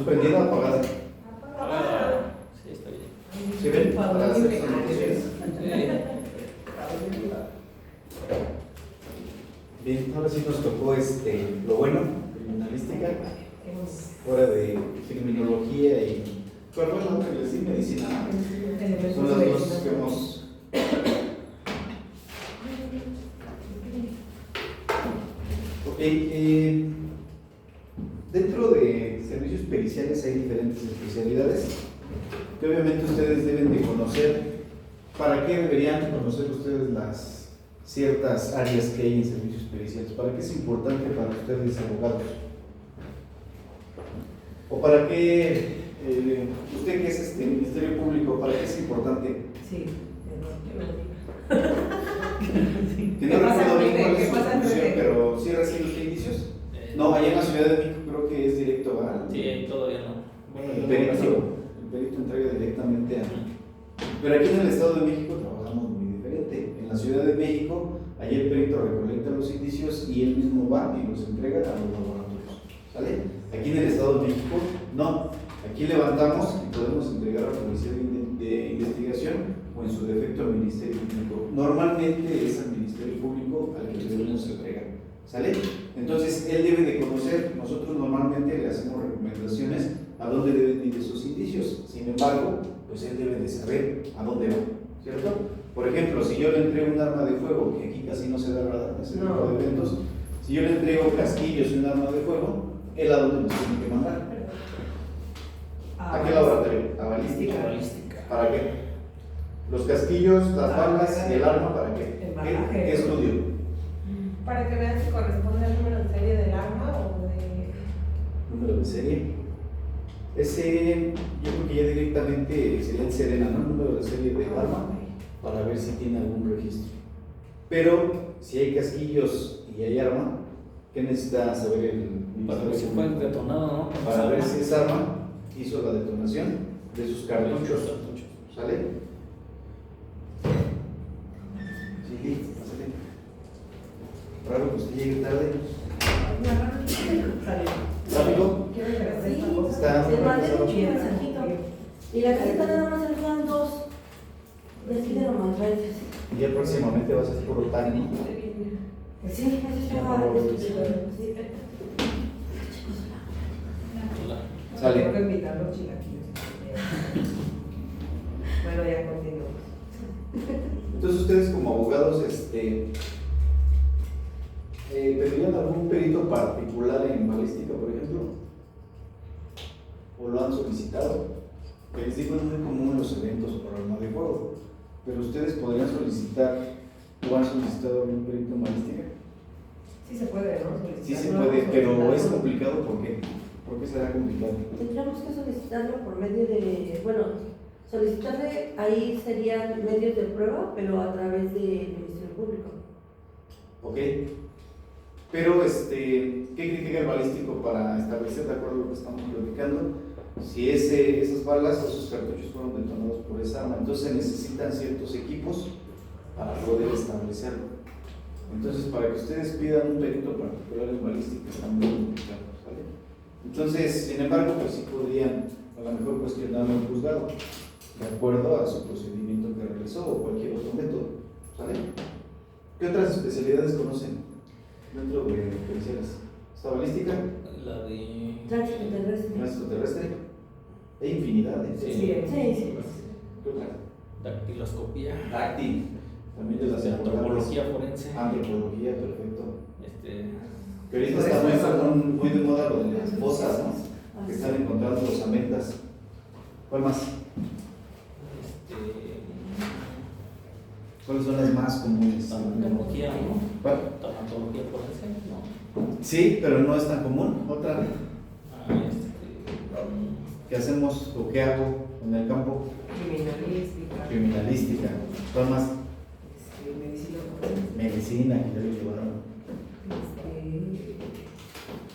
¿Luz prendida o apagada? Apagada. Sí, está bien. ¿Sí ven? Para hacer sus anotaciones. Bien, ahora sí nos tocó lo bueno, criminalística, hora de criminología y ¿cuál fue la otra que les di? Medicina. Son las dos que hemos. Ok, dentro de servicios periciales hay diferentes especialidades que obviamente ustedes deben de conocer. ¿Para qué deberían conocer ustedes las ciertas áreas que hay en servicios periciales? ¿Para qué es importante para ustedes, abogados? ¿O para qué, usted que es Ministerio Público, para qué es importante? Sí, Que no recuerdo bien cuál es su función, pero ¿sí recibe usted indicios? No, allá en la Ciudad de México creo que es directo a... Sí, ahí todavía no. El perito entrega directamente a... Pero aquí en el Estado de México trabajamos muy diferente. En la Ciudad de México, allá el perito recolecta los indicios y él mismo va y los entrega a los laboratorios. ¿Sale? Aquí en el Estado de México, no. Aquí levantamos y podemos entregar a la Policía de Investigación o en su defecto al Ministerio Público. Normalmente es al Ministerio Público al que debemos entregar. ¿Sale? Entonces, él debe de conocer, nosotros normalmente le hacemos recomendaciones a dónde deben ir esos indicios. Sin embargo, pues él debe de saber a dónde va, ¿cierto? Por ejemplo, si yo le entrego un arma de fuego, que aquí casi no se da nada en ese tipo de eventos, si yo le entrego casquillos y un arma de fuego, ¿él a dónde nos tiene que mandar? ¿A qué laboratorio? ¿A balística? ¿Para qué? Los casquillos, las balas y el arma, ¿para qué? ¿Qué estudio? Para que vean si corresponde al número de serie del arma o de... Número de serie. Ese, yo creo que ya directamente sería el Serena, ¿no? El número de serie del arma, para ver si tiene algún registro. Pero si hay casquillos y hay arma, ¿qué necesita saber el Para ver si fue detonado, ¿no? Para ver si esa arma hizo la detonación de sus cartuchos. ¿Sale? Sí, listo, pásale. Raro que usted llegue tarde. ¿Rápido? Está Se mandé empezado. mucho mensajito. Y la caseta nada más salían dos. Y así de nomás, gracias. Y ya próximamente va a ser puro tan, ¿no? Sí, eso ya va a Sale. Tengo que invitar los chilaquiles. Bueno, ya continuamos. Entonces ustedes como abogados, ¿pedirían algún perito particular en balística, por ejemplo? ¿O lo han solicitado? Que les digo, es muy común en los eventos por arma de fuego, pero ustedes podrían solicitar o han solicitado algún perito en balística. Sí se puede, ¿no? Sí se puede, pero es complicado. ¿Por qué? ¿Por qué será complicado? Tendríamos que solicitarlo por medio de, bueno, solicitarle ahí serían medios de prueba, pero a través del Ministerio Público. ¿Ok? Pero, ¿qué critica el balístico para establecer, de acuerdo a lo que estamos platicando, si esas balas o esos cartuchos fueron detonados por esa arma? Entonces se necesitan ciertos equipos para poder establecerlo. Entonces, para que ustedes pidan un perito particular en balística está muy complicado, ¿sale? Entonces, sin embargo, pues sí podrían a lo mejor cuestionarlo en juzgado, de acuerdo a su procedimiento que realizó o cualquier otro método, ¿sale? ¿Qué otras especialidades conocen dentro de periciales? ¿Está balística? La de... Tránsito terrestre. ¿Tránsito terrestre? Hay infinidad, ¿eh? Sí. Sí. ¿Qué otra? Dactiloscopía. Dáctil, también de las Antropología forense. Antropología, perfecto. Que ahorita Por está eso muy de moda lo de las fosas, ¿no? Que están encontrando los amentas. ¿Cuál más? ¿Cuáles son las más comunes? Tanatología, ¿no? ¿Cuál? Tanatología forense, ¿no? Sí, pero no es tan común. Otra, Ah, ¿qué hacemos o qué hago en el campo? Criminalística. Criminalística. ¿Cuál más? Medicina forense. Medicina, que ya lo llevaron.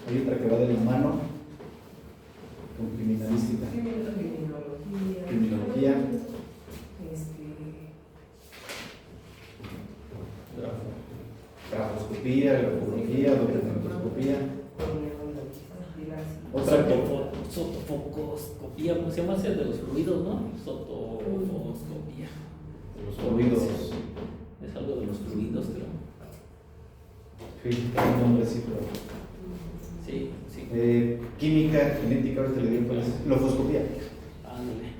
Hay otra que va del humano con criminalística. Criminología. Criminología. Grafoscopía, grafología, documentoscopía. Otra Sotofocoscopía, ¿cómo se llama? Es el de los fluidos, ¿no? Sotofocoscopía. Los fluidos. Es algo de los fluidos, creo. Sí, tiene un nombre así, pero. Sí, sí. Química, genética, ahorita le digo cuál es. Lofoscopía. Ándale.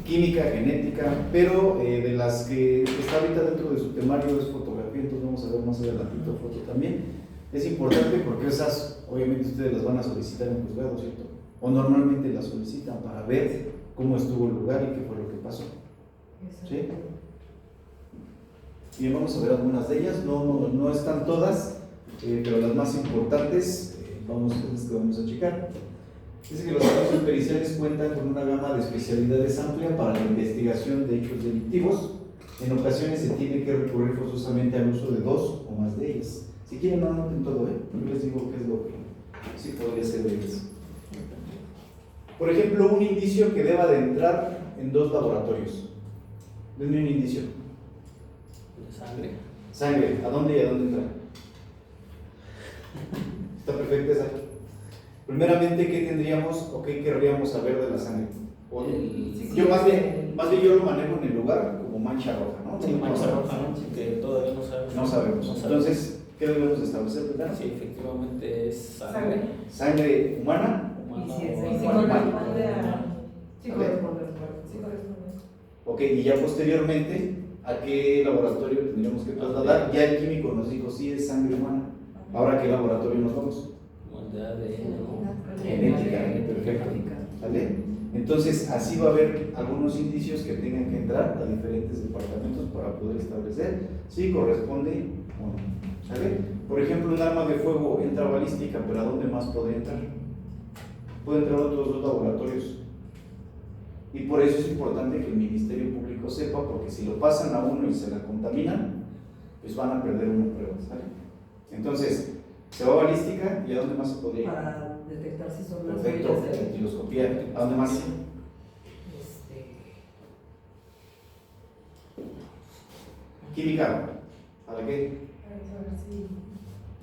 Química, genética, pero de las que está ahorita dentro de su temario es fotografía, entonces vamos a ver más adelantito foto también. Es importante porque esas, obviamente ustedes las van a solicitar en juzgado, ¿cierto? O normalmente las solicitan para ver cómo estuvo el lugar y qué fue lo que pasó. ¿Sí? Bien, vamos a ver algunas de ellas, no están todas, pero las más importantes es las que vamos a checar. Dice que los servicios periciales cuentan con una gama de especialidades amplia para la investigación de hechos delictivos. En ocasiones se tiene que recurrir forzosamente al uso de dos o más de ellas. Si quieren, no anoten todo, yo les digo qué es lo que sí podría ser de ellas. Por ejemplo, un indicio que deba de entrar en dos laboratorios. Denme un indicio. ¿De sangre? Sangre, ¿a dónde y a dónde entra? Está perfecta esa. Primeramente, ¿qué tendríamos o qué querríamos saber de la sangre? Yo más bien yo lo manejo en el lugar como mancha roja, ¿no? Sí, mancha roja, ¿no? Que todavía no sabemos. No sabemos. Entonces, ¿qué debemos establecer primero? Sí, efectivamente es sangre. ¿Sangre humana? Y si es o el animal. corresponde a... Sí, ¿Vale? corresponde. Sí, corresponde. Ok, y ya posteriormente, ¿a qué laboratorio tendríamos que trasladar? Ya el químico nos dijo, sí, es sangre humana. Ahora, ¿a qué laboratorio nos vamos? De ADN, ¿no? Genética, perfecto. ¿Vale? Entonces, así va a haber algunos indicios que tengan que entrar a diferentes departamentos para poder establecer si corresponde o no. ¿Sale? Por ejemplo, un arma de fuego entra balística, pero ¿a dónde más podría entrar? Puede entrar a otros dos laboratorios. Y por eso es importante que el Ministerio Público sepa, porque si lo pasan a uno y se la contaminan, pues van a perder una prueba. ¿Sale? Entonces, se va a balística y ¿a dónde más se podría ir? Para detectar si son las Perfecto, huellas de... datiloscopía. ¿A dónde más? Química. ¿Para qué? Para saber si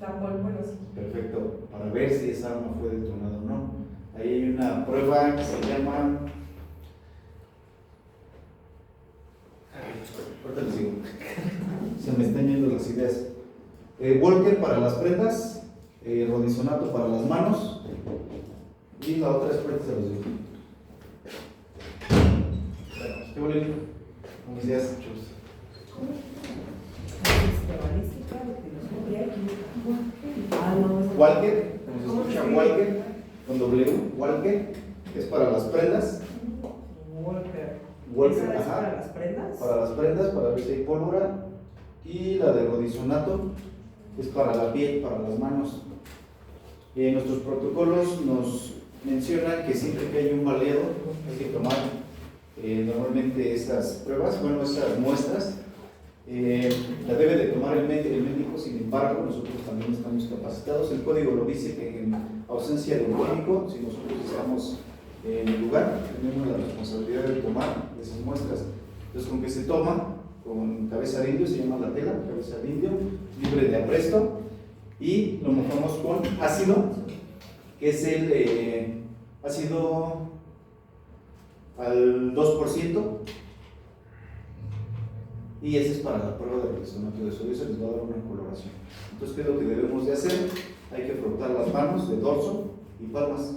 la pólvora sí. Perfecto, para ver si esa arma fue detonada o no. Ahí hay una prueba que se llama. Ahorita les digo. Se me están yendo las ideas. Walker para las prendas, rodizonato para las manos. Y la otra es se los digo. Bueno, ¿qué vuelven? Buenos días, chicos. Walker, como se escucha Walker, con W, Walker, es para las prendas. Walker, ¿Esa es ajá. para las prendas? Para las prendas, para ver si hay pólvora. Y la de rodizonato es para la piel, para las manos. Nuestros protocolos nos mencionan que siempre que hay un baleado hay que tomar normalmente estas pruebas, bueno, estas muestras. La debe de tomar el médico, sin embargo, nosotros también estamos capacitados. El código lo dice que en ausencia de un médico, si nosotros estamos en el lugar, tenemos la responsabilidad de tomar esas muestras. Entonces, con que se toma, con cabeza de indio, se llama la tela, cabeza de indio, libre de apresto, y lo mojamos con ácido, que es el ácido al 2%. Y ese es para la prueba de rodizonato de sodio, se les va a dar una coloración. Entonces, ¿qué es lo que debemos de hacer? Hay que frotar las manos de dorso y palmas,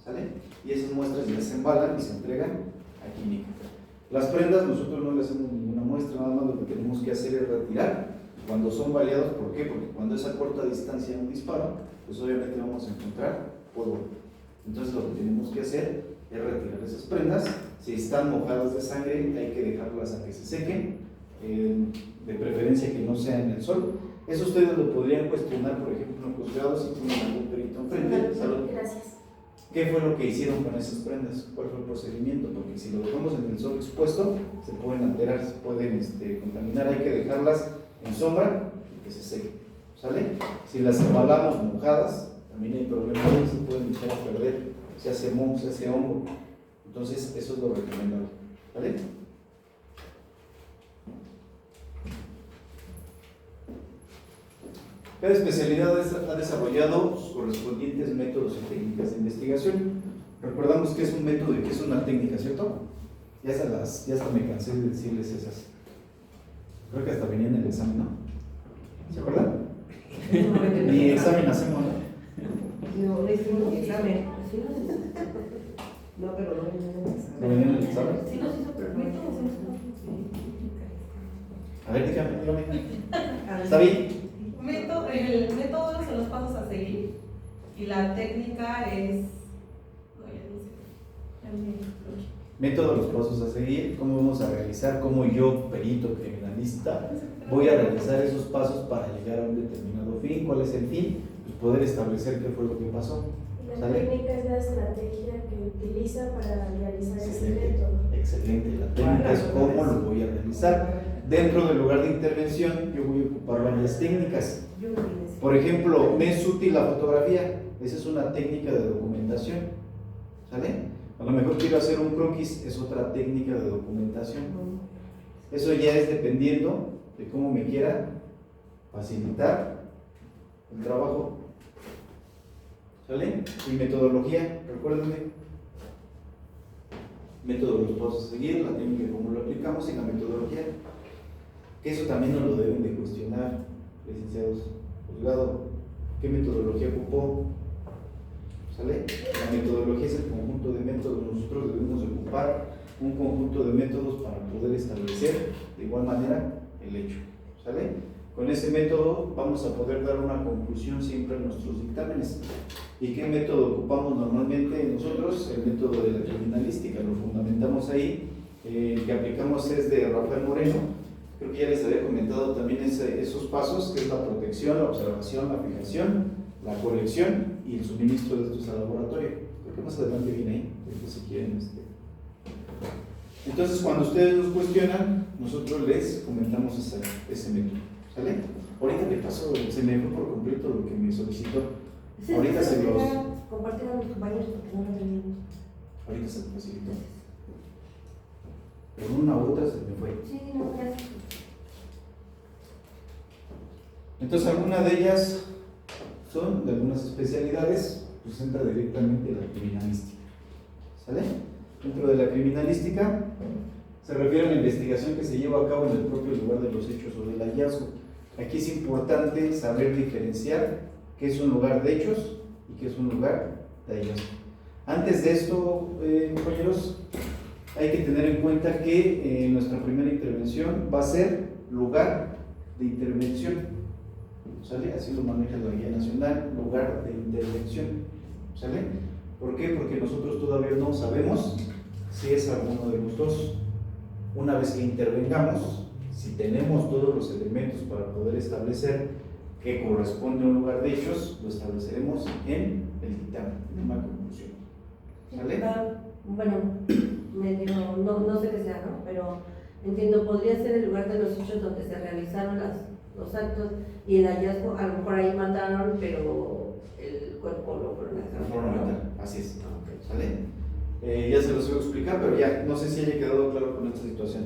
¿sale? Y esas muestras ya se embalan y se entregan a química. Las prendas nosotros no le hacemos ninguna muestra, nada más lo que tenemos que hacer es retirar cuando son baleados. ¿Por qué? Porque cuando es a corta distancia un disparo, pues obviamente vamos a encontrar polvo. Entonces, lo que tenemos que hacer es retirar esas prendas. Si están mojadas de sangre, hay que dejarlas a que se sequen. De preferencia que no sea en el sol. Eso ustedes lo podrían cuestionar, por ejemplo, en juzgados si tienen algún perito enfrente. Salud. Gracias. ¿Qué fue lo que hicieron con esas prendas? ¿Cuál fue el procedimiento? Porque si lo dejamos en el sol expuesto, se pueden alterar, se pueden contaminar. Hay que dejarlas en sombra y que se sequen. ¿Sale? Si las embalamos mojadas, también hay problemas, se pueden echar a perder, se hace moho, se hace hongo. Entonces, eso es lo recomendable. ¿Vale? Cada especialidad ha desarrollado sus correspondientes métodos y técnicas de investigación. Recordamos que es un método y que es una técnica, ¿cierto? Ya hasta me cansé de decirles esas. Creo que hasta venía en el examen, ¿no? ¿Se acuerdan? Ni examen hacemos, ¿no? No, le hicimos un examen. Sí, no sé. No, pero no venía en el ¿No examen. venía en el examen? Sí, nos hizo, pero no. A ver, dígame. A ver. ¿Está bien? El método son los pasos a seguir y la técnica es. No, ya no sé. Método, los pasos a seguir, cómo vamos a realizar, cómo yo, perito criminalista, voy a realizar esos pasos para llegar a un determinado fin. ¿Cuál es el fin? Pues poder establecer qué fue lo que pasó. La ¿Sale? técnica es la estrategia que utiliza para realizar ese método. Excelente, la técnica es cómo lo voy a realizar. Dentro del lugar de intervención yo voy a ocupar varias técnicas. Por ejemplo, me es útil la fotografía, esa es una técnica de documentación, ¿sale? A lo mejor quiero hacer un croquis, es otra técnica de documentación. Eso ya es dependiendo de cómo me quiera facilitar el trabajo, ¿sale? Y metodología, recuérdenme. Método de los pasos a seguir, la técnica cómo lo aplicamos y la metodología. Que eso también nos lo deben de cuestionar, licenciados. Juzgado, ¿qué metodología ocupó? ¿Sale? La metodología es el conjunto de métodos. Nosotros debemos de ocupar un conjunto de métodos para poder establecer de igual manera el hecho. ¿Sale? Con ese método vamos a poder dar una conclusión siempre en nuestros dictámenes. ¿Y qué método ocupamos normalmente nosotros? El método de la criminalística, lo fundamentamos ahí. El que aplicamos es de Rafael Moreno. Creo que ya les había comentado también esos pasos, que es la protección, la observación, la fijación, la colección y el suministro de estos al laboratorio. Creo que más adelante viene ahí, si quieren. Entonces, cuando ustedes nos cuestionan, nosotros les comentamos ese método. ¿Sale? Ahorita me pasó, se me fue por completo lo que me solicitó. Sí, Ahorita sí, se los... compartir a los compañeros porque no lo tenían. Ahorita se los facilitó. Pero una u otra se me fue. Sí, no, gracias. Entonces, algunas de ellas son de algunas especialidades, pues entra directamente la criminalística. ¿Sale? Dentro de la criminalística se refiere a la investigación que se lleva a cabo en el propio lugar de los hechos o del hallazgo. Aquí es importante saber diferenciar qué es un lugar de hechos y qué es un lugar de hallazgo. Antes de esto, compañeros, hay que tener en cuenta que nuestra primera intervención va a ser lugar de intervención. ¿Sale? Así lo maneja la Guía Nacional, lugar de intervención. ¿Sale? ¿Por qué? Porque nosotros todavía no sabemos si es alguno de los dos. Una vez que intervengamos, si tenemos todos los elementos para poder establecer que corresponde a un lugar de hechos, lo estableceremos en el dictamen, en una conclusión. ¿Sale? Bueno, no sé qué sea, ¿no? Pero entiendo, podría ser el lugar de los hechos donde se realizaron los actos y el hallazgo, a lo mejor ahí mataron, pero el cuerpo lo fueron a sacar. Así es. ¿Sale? Ya se los voy a explicar, pero ya no sé si haya quedado claro con esta situación.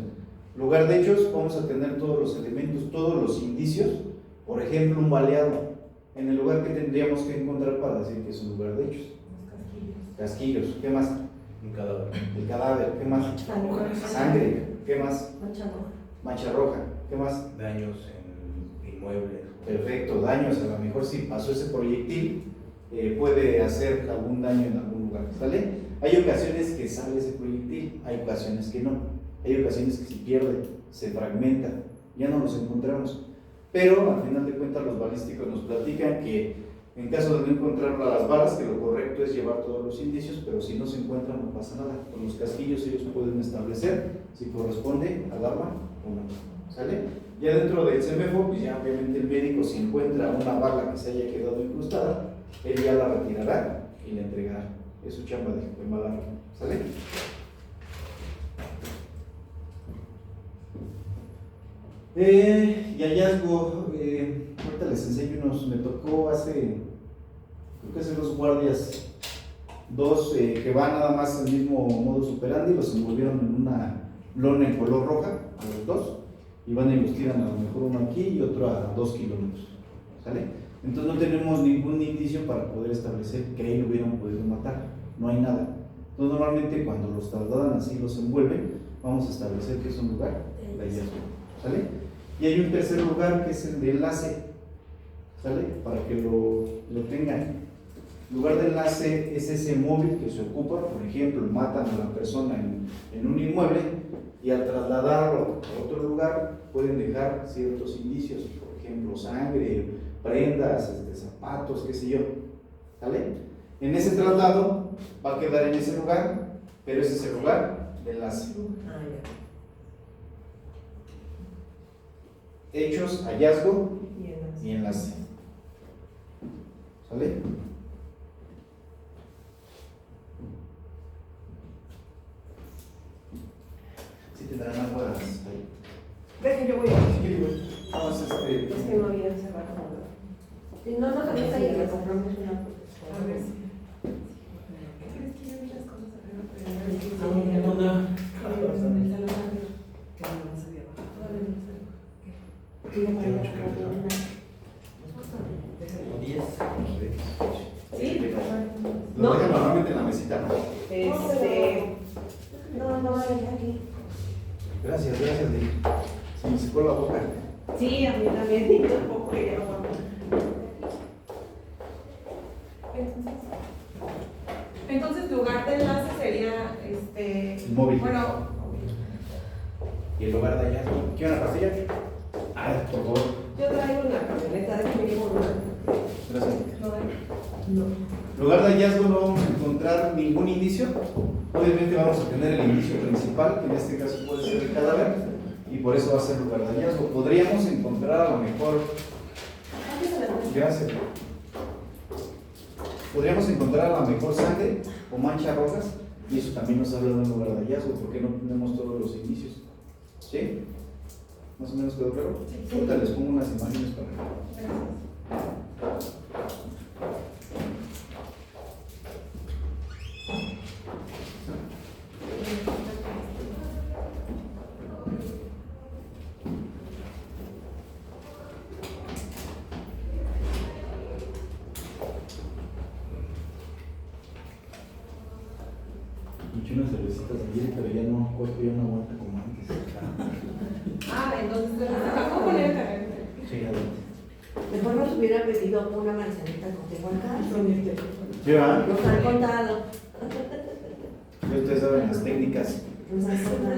Lugar de hechos, vamos a tener todos los elementos, todos los indicios. Por ejemplo, un baleado. En el lugar que tendríamos que encontrar para decir que es un lugar de hechos. Casquillos. ¿Qué más? Un cadáver. El cadáver. ¿Qué más? Sangre. ¿Qué más? Mancha roja. Mancha roja. ¿Qué más? Daños en inmuebles. Perfecto, daños. A lo mejor si pasó ese proyectil, puede hacer algún daño en algún lugar. ¿Sale? Hay ocasiones que sale ese proyectil, hay ocasiones que no. Hay ocasiones que se pierde, se fragmenta, ya no los encontramos. Pero al final de cuentas los balísticos nos platican que en caso de no encontrar las balas, que lo correcto es llevar todos los indicios, pero si no se encuentran no pasa nada. Con los casquillos ellos pueden establecer si corresponde al arma o no. ¿Sale? Ya dentro del CEMEFO, pues ya obviamente el médico, si encuentra una bala que se haya quedado incrustada, él ya la retirará y la entregará. Es su chamba de malarlo. ¿Sale? Y hallazgo, ahorita les enseño unos, me tocó creo que hace 2 guardias, 2 que van nada más el mismo modus operandi, los envolvieron en una lona en color roja, a los 2, y van a investigar a lo mejor uno aquí y otro a 2 kilómetros. ¿Sale? Entonces no tenemos ningún indicio para poder establecer que ahí lo hubieran podido matar, no hay nada. Entonces normalmente cuando los trasladan así, los envuelven, vamos a establecer que es un lugar de hallazgo, ¿sale? Y hay un tercer lugar que es el de enlace, ¿sale? Para que lo tengan. El lugar de enlace es ese móvil que se ocupa, por ejemplo, matan a la persona en un inmueble y al trasladarlo a otro lugar pueden dejar ciertos indicios, por ejemplo, sangre, prendas, zapatos, qué sé yo, ¿sale? En ese traslado va a quedar en ese lugar, pero ese es el lugar de enlace. Ah, ya. Hechos, hallazgo Y y enlace. ¿Sale? Sí tendrán aguas ahí. Ven, yo voy a. Sí, güey. Vamos, Es que no había cerrado. Si no nos avisa y le compramos una. A ver si. ¿Qué crees que yo vi las cosas arriba? Pero no vi que Ah, ¿qué onda? en el salón arriba. Que no se había bajado. Todavía no se había bajado. Tiene para ir a comprar una. 10. Sí, Lo dejan normalmente en la mesita, ¿no? No, aquí. Gracias, Lili. Se me secó la boca. Sí, a mí también, y tampoco ya aguanto. Entonces, lugar de enlace sería El móvil. Bueno, ¿Y el lugar de hallazgo? ¿Quiere una pastilla? Ah, por favor. Yo traigo una camioneta de mínimo una. Gracias. No. Lugar de hallazgo no vamos a encontrar ningún indicio. Obviamente vamos a tener el indicio principal, que en este caso puede ser el cadáver, y por eso va a ser lugar de hallazgo. Podríamos encontrar a lo mejor. Gracias. Podríamos encontrar a lo mejor sangre o manchas rojas, y eso también nos habla de un lugar de hallazgo, porque no tenemos todos los indicios. ¿Sí? ¿Más o menos quedó claro? Sí. Ahorita les pongo unas imágenes para que. Me eché unas cervecitas ayer, pero ya no, cuerpo ya no aguanta como antes. Entonces, ¿cómo poner el carrete? Sí, adelante. Mejor nos hubiera pedido una manzanita con tehuacán. ¿Sí, va? Nos han contado. Ya ustedes saben las técnicas. Nos han contado.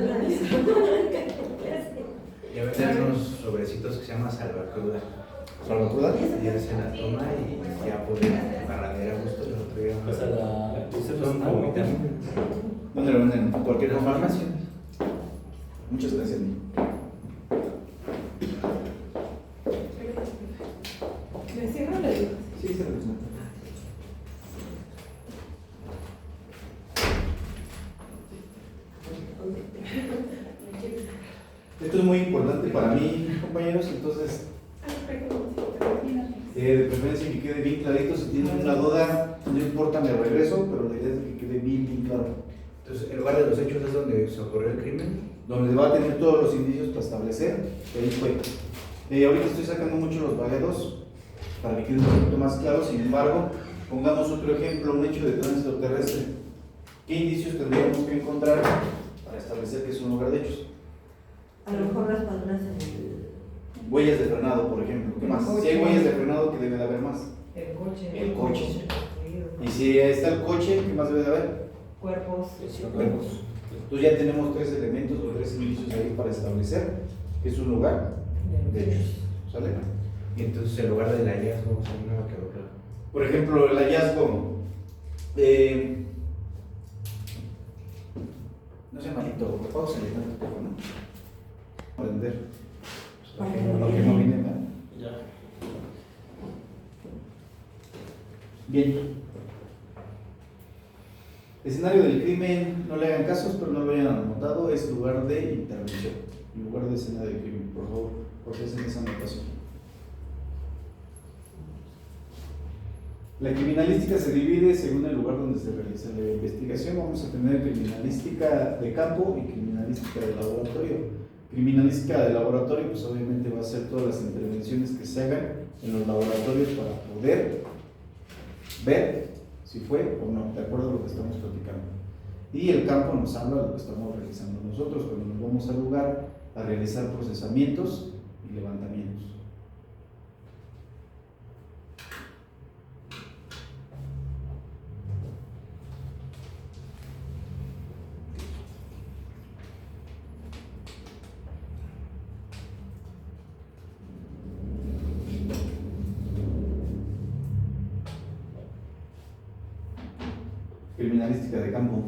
Ya venden unos sobrecitos que se llama salvacruda. ¿Salvacruda? Y hacen la toma y ya pueden barradera a gusto. El otro día Pues a la. son como vitaminas. ¿Dónde lo venden? ¿En cualquier farmacia? Muchas gracias, Nico. ¿Me cierro o le digo? Sí, se lo presento. Esto es muy importante para mí, compañeros, entonces de preferencia que quede bien clarito. Si tienen una duda, no importa, me regreso, pero la idea es que quede bien claro. Entonces, el lugar de los hechos es donde se ocurrió el crimen. Donde va a tener todos los indicios para establecer que ahí fue. Ahorita estoy sacando mucho los baleados para que quede un poquito más claro. Sin embargo, pongamos otro ejemplo, un hecho de tránsito terrestre. ¿Qué indicios tendríamos que encontrar para establecer que es un lugar de hechos? A lo mejor las palabras en el. Huellas de frenado, por ejemplo. ¿Qué más? Si hay huellas de frenado, ¿qué debe de haber más? El coche. El coche. Y si está el coche, ¿qué más debe de haber? Cuerpos. Cuerpos. Entonces ya tenemos 3 elementos o 3 indicios ahí para establecer que es un lugar de hechos. ¿Sale? Y entonces el lugar del hallazgo, o sea, no me quedó claro. Por ejemplo, el hallazgo. No sé, malito, pausa y el teléfono. Para entender. Aunque no viene, ¿verdad? Ya. Bien. Escenario del crimen, no le hagan caso, pero no lo hayan anotado, es lugar de intervención. Lugar de escena del crimen, por favor, procesen esa anotación. La criminalística se divide según el lugar donde se realiza la investigación. Vamos a tener criminalística de campo y criminalística de laboratorio. Criminalística de laboratorio, pues obviamente va a hacer todas las intervenciones que se hagan en los laboratorios para poder ver si fue o no, de acuerdo a lo que estamos platicando. Y el campo nos habla de lo que estamos realizando nosotros cuando nos vamos al lugar a realizar procesamientos y levantamientos. Criminalística de campo.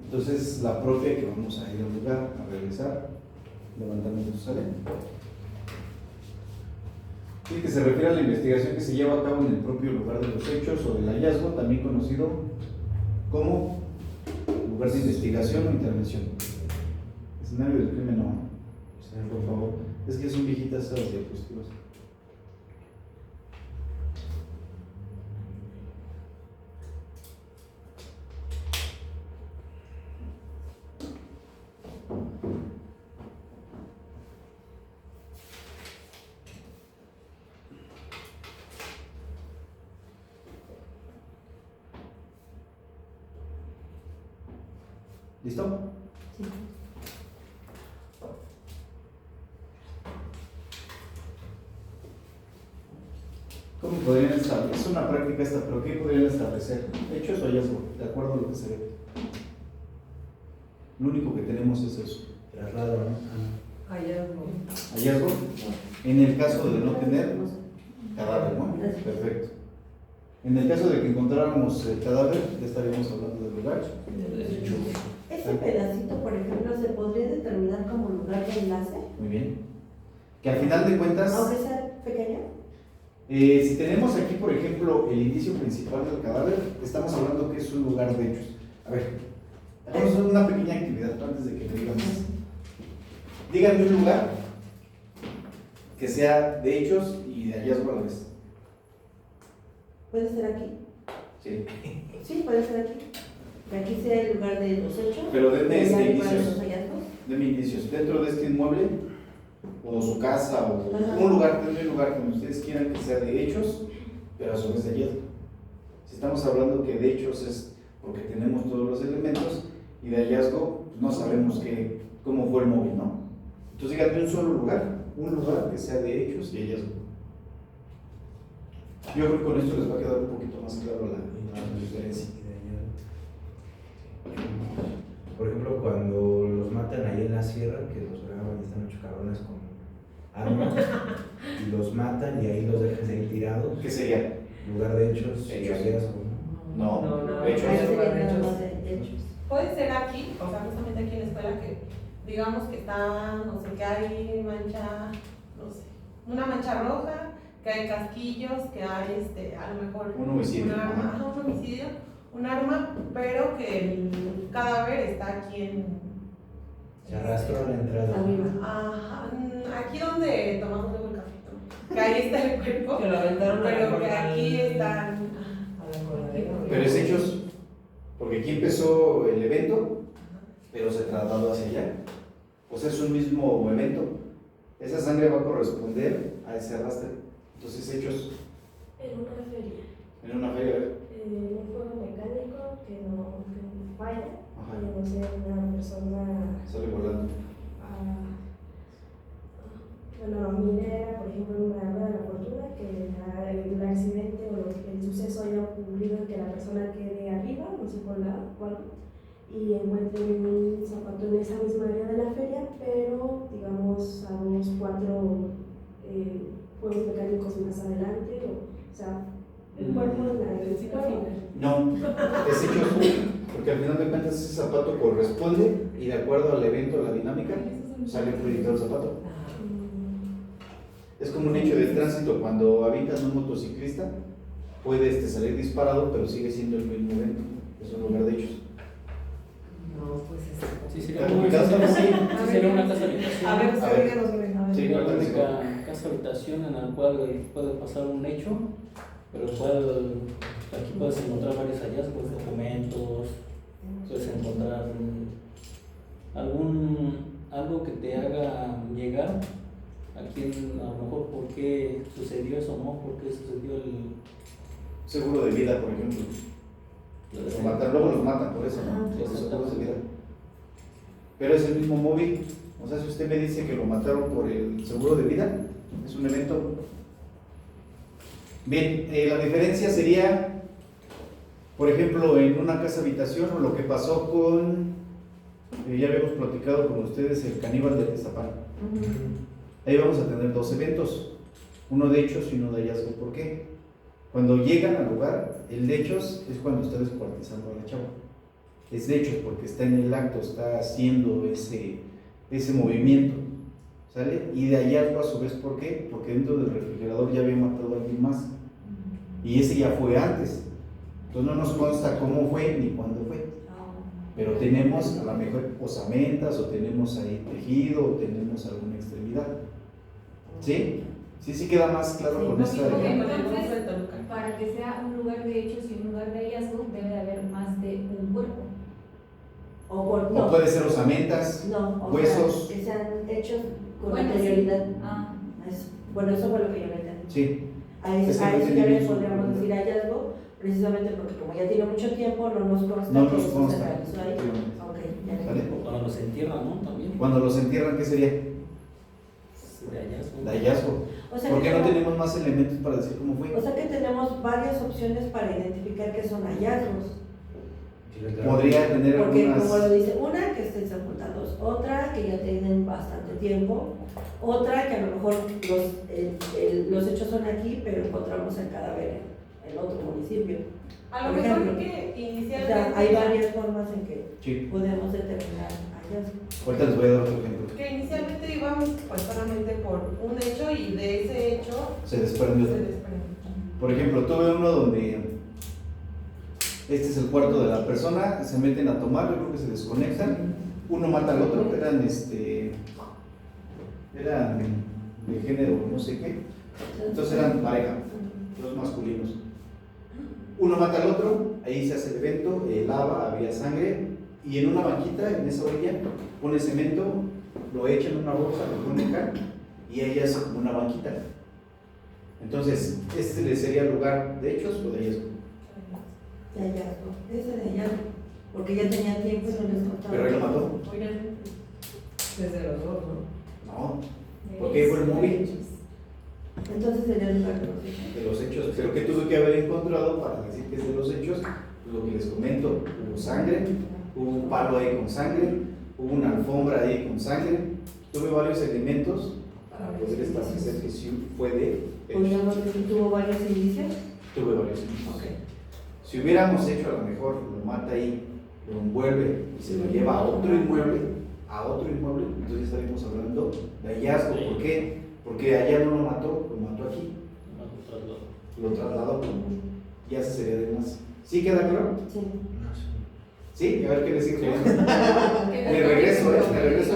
Entonces, la propia que vamos a ir al lugar a realizar levantamientos, ¿sale? Y que se refiere a la investigación que se lleva a cabo en el propio lugar de los hechos o del hallazgo, también conocido como lugar de investigación o intervención. Escenario del crimen, no. Por favor, es que son viejitas esas diapositivas. ¿Listo? Sí. ¿Cómo podrían establecer? Es una práctica esta, pero ¿qué podrían establecer? Hechos o hallazgo, de acuerdo a lo que se ve. Lo único que tenemos es eso. Traslado, ¿no? Hallazgo. Hallazgo, en el caso de no tener cadáver, ¿no? Perfecto. En el caso de que encontráramos el cadáver, ya estaríamos hablando del lugar. Ese pedacito, por ejemplo, se podría determinar como lugar de enlace, Muy bien. Que al final de cuentas, aunque sea pequeño. si tenemos aquí, por ejemplo, el indicio principal del cadáver, estamos hablando que es un lugar de hechos. A ver, vamos a hacer una pequeña actividad antes de que me digan más. Díganme un lugar que sea de hechos y de hallazgo a la vez. ¿Puede ser aquí? Sí. Sí, puede ser aquí. Que aquí sea el lugar de los hechos. Pero denme y este el lugar de indicios. los hallazgos. Denme indicios. Dentro de este inmueble, o su casa, o Ajá. un lugar, denme un lugar donde ustedes quieran que sea de hechos, pero a su vez de hallazgo. Si estamos hablando que de hechos es porque tenemos todos los elementos, y de hallazgo, pues no sabemos cómo fue el móvil, ¿no? Entonces díganme un lugar que sea de hechos y hallazgo. Yo creo que con esto les va a quedar un poquito más claro la diferencia. Por ejemplo, cuando los matan ahí en la sierra, que los graban y están ocho cabrones con armas, y los matan y ahí los dejan seguir tirados. ¿Qué sería? Lugar de hechos, Hechos. hallazgo, ¿no? No, hechos. Ahí sería nada más de hechos. Puede ser aquí, o sea, justamente aquí en la escuela, que digamos que está, no sé, que hay mancha, no sé, una mancha roja, que hay casquillos, que hay a lo mejor Un homicidio. un arma, ajá, un homicidio, un arma, pero que el cadáver está aquí en. Se arrastró a la entrada. Arriba. Ajá, aquí donde tomamos luego el café, que ahí está el cuerpo, Que lo aventaron a la pero que corona. aquí están. A la coladera. Pero es hechos, porque aquí empezó el evento, pero se trasladó hacia allá. O sea, es un mismo evento. Esa sangre va a corresponder a ese arrastre. Entonces, hechos En una feria, en una feria, a ver. un juego mecánico que no falla, Ajá. no sé, una persona, Sale volando. bueno, minera, por ejemplo, en una rueda de la fortuna, que el accidente o el suceso haya ocurrido que la persona quede arriba, no sé, colgada o algo, y encuentren un zapato en esa misma área de la feria, pero digamos a unos 4 juegos mecánicos más adelante, o sea, el cuerpo en la Principio juego. final. No, es hechos, porque al final de cuentas ese zapato corresponde y de acuerdo al evento, a la dinámica, sale proyectado el zapato. Es como un hecho de tránsito, cuando avientan a un motociclista, puede salir disparado, pero sigue siendo el mismo evento. Es un lugar de hechos. No, pues Sí, ¿Está sería una complicado? casa, Sí. sí, sería una casa habitación. A ver, A ver. díganos, Sí, Sería la ¿cuál es? única casa habitación en la cual puede pasar un hecho Pero aquí puedes encontrar varios hallazgos, documentos, puedes encontrar algo que te haga llegar a lo mejor por qué sucedió eso, ¿no? ¿Por qué sucedió Seguro de vida, por ejemplo. Luego los matan por eso, ¿no? Ajá. Los seguros de vida. Pero es el mismo móvil. O sea, si usted me dice que lo mataron por el seguro de vida, es un evento. Bien, la diferencia sería, por ejemplo, en una casa habitación, o lo que pasó con, ya habíamos platicado con ustedes, el caníbal de Tezapán. Ahí vamos a tener dos eventos, uno de hechos y uno de hallazgo. ¿Por qué? Cuando llegan al lugar, el de hechos es cuando está descuartizando a la chava. Es de hechos porque está en el acto, está haciendo ese movimiento, ¿sale? Y de hallazgo a su vez, ¿por qué? Porque dentro del refrigerador ya había matado a alguien más. Y ese ya fue antes. Entonces no nos consta cómo fue ni cuándo fue. Pero tenemos a lo mejor osamentas, o tenemos ahí tejido, o tenemos alguna extremidad. ¿Sí? Sí queda más claro con esta Lo mismo que idea. con el monstruo de Toluca. Para que sea un lugar de hechos y un lugar de hallazgo, debe de haber más de un cuerpo. O puede ser osamentas, No, huesos. sea, que sean hechos con Bueno, anterioridad. sí. Ah. Bueno, eso fue lo que yo le entendí. Sí. A Es eso que no ya le tenemos podríamos un- decir hallazgo, precisamente porque como ya tiene mucho tiempo, no nos consta No que nos eso consta. se realizó ahí. Efectivamente. Ok, ya ¿Sale? le o cuando los entierran, ¿no? También. Cuando los entierran, ¿qué sería? De hallazgo. De hallazgo. O sea, ¿Por qué que no tenemos más elementos para decir cómo fue? O sea que tenemos varias opciones para identificar qué son hallazgos. Si lo entraron- Podría tener Porque como lo algunas. dice, una que estén sepultados, otra que ya tienen bastante tiempo, otra que a lo mejor los hechos son aquí, pero encontramos el cadáver en otro municipio. A lo Por mejor ejemplo. que O inicialmente. sea, hay varias formas en que Sí. podemos determinar hallazgos. Ahorita les voy a dar otro ejemplo. Que inicialmente íbamos pues solamente por un hecho y de ese hecho Se se desprendió. desprende. Por ejemplo, tuve uno donde este es el cuarto de la persona, se meten a tomar, yo creo que se desconectan, uno mata al otro, eran de género no sé qué, entonces eran pareja, dos masculinos. Uno mata al otro, ahí se hace el evento, lava, había sangre, y en una banquita, en esa orilla, pone cemento, lo echa en una bolsa, lo pone acá, y ahí hace como una banquita. Entonces, este le sería el lugar de hechos o de hallazgo. De hallazgo, ese de hallazgo, porque ya tenía tiempo y no les contaba. Pero ahí lo mató. Desde los dos, ¿no? No, porque fue el móvil Entonces sería el lugar de los hechos. de los hechos. Pero que tuve que haber encontrado para decir que es de los hechos, pues lo que les comento, hubo sangre, hubo un palo ahí con sangre, hubo una alfombra ahí con sangre. Tuve varios elementos para poder establecer que sí fue de hechos. Podríamos decir que tuvo varios indicios. Tuve varios indicios. Si hubiéramos hecho, a lo mejor lo mata ahí, lo envuelve y se lo lleva a otro inmueble, entonces estaríamos hablando de hallazgo. ¿Por qué? Porque allá no lo mató aquí, lo trasladó. Ya se sería de más. ¿Sí queda claro? Sí. No sé. Sí, a ver qué le sigue. Me regreso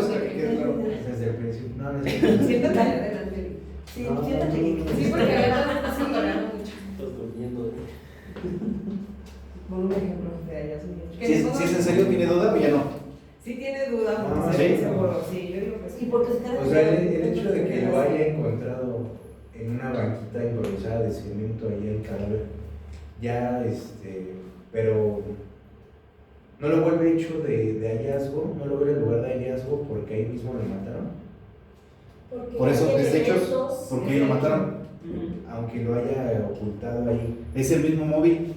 hasta que quede claro. Desde el principio. No, no Siento que Adelante. Sí, No, siéntate que sí, porque ahorita estás ignorando mucho. Estás durmiendo. Pon un ejemplo de hallazgo. Si es en serio, tiene duda, pues ya no. Sí tiene dudas, No, porque sí. seguro. Sí, yo digo que ¿Y sí. por qué se O sea, el hecho de que lo haya encontrado en una banquita improvisada de cemento ahí el cadáver, ya pero no lo vuelve hecho de hallazgo, no lo vuelve en lugar de hallazgo porque ahí mismo lo mataron, Por eso hay es de hechos, elementos porque lo mataron. aunque lo haya ocultado ahí. Es el mismo móvil.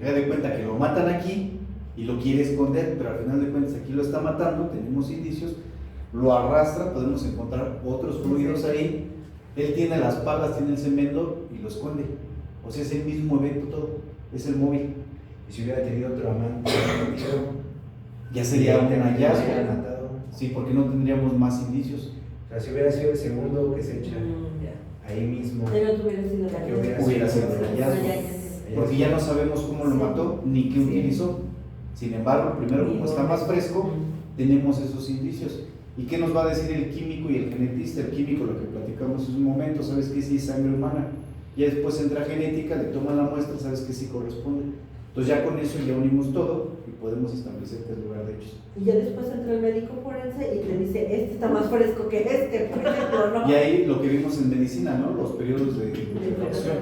Haga de cuenta que lo matan aquí y lo quiere esconder, pero al final de cuentas aquí lo está matando, tenemos indicios, lo arrastra, podemos encontrar otros fluidos ahí. Él tiene las palas, tiene el cemento y lo esconde. O sea, es el mismo evento todo, es el móvil. Y si hubiera tenido otro amante, Ya sería un lo hallazgo. hubiera matado. Sí, porque no tendríamos más indicios. O sea, si hubiera sido el segundo que se echa Ya. ahí mismo. Pero no tuviera sido la Que hubiera Hubiera sido sido el hallazgo. Porque ya no sabemos cómo lo mató ni qué Sí. utilizó. Sin embargo, primero, como está más fresco, tenemos esos indicios. ¿Y qué nos va a decir el químico y el genetista? El químico, lo que platicamos hace un momento, ¿sabes qué? Sí, es sangre humana. Ya después entra genética, le toman la muestra, sabes que sí corresponde. Entonces ya con eso ya unimos todo y podemos establecer que es lugar de hechos. Y ya después entra el médico forense y te dice, este está más fresco que este, por ejemplo, ¿no? Y ahí lo que vimos en medicina, ¿no? Los periodos de refracción.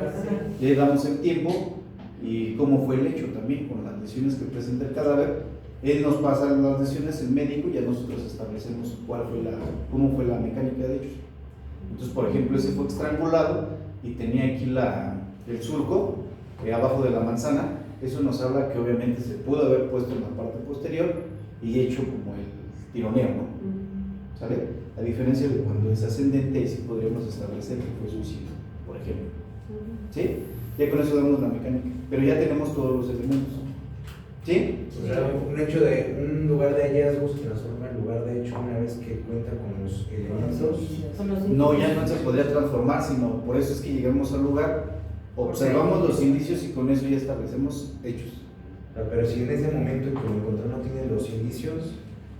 Le damos el tiempo y cómo fue el hecho también, con las lesiones que presenta el cadáver. Él nos pasa las lesiones, el médico, y ya nosotros establecemos cómo fue la mecánica de hechos. Entonces, por ejemplo, ese fue estrangulado y tenía aquí el surco abajo de la manzana. Eso nos habla que obviamente se pudo haber puesto en la parte posterior y hecho como el tironeo, ¿no? ¿Sale? A diferencia de cuando es ascendente, ahí sí podríamos establecer que fue suicidio, por ejemplo. ¿Sí? Ya con eso damos la mecánica, pero ya tenemos todos los elementos. ¿Sí? O sea, un hecho de un lugar de hallazgo se transforma en lugar de hecho una vez que cuenta con los elementos. No, ya no se podría transformar, sino por eso es que llegamos al lugar, observamos los indicios y con eso ya establecemos hechos. Pero si en ese momento en que lo encontró no tiene los indicios,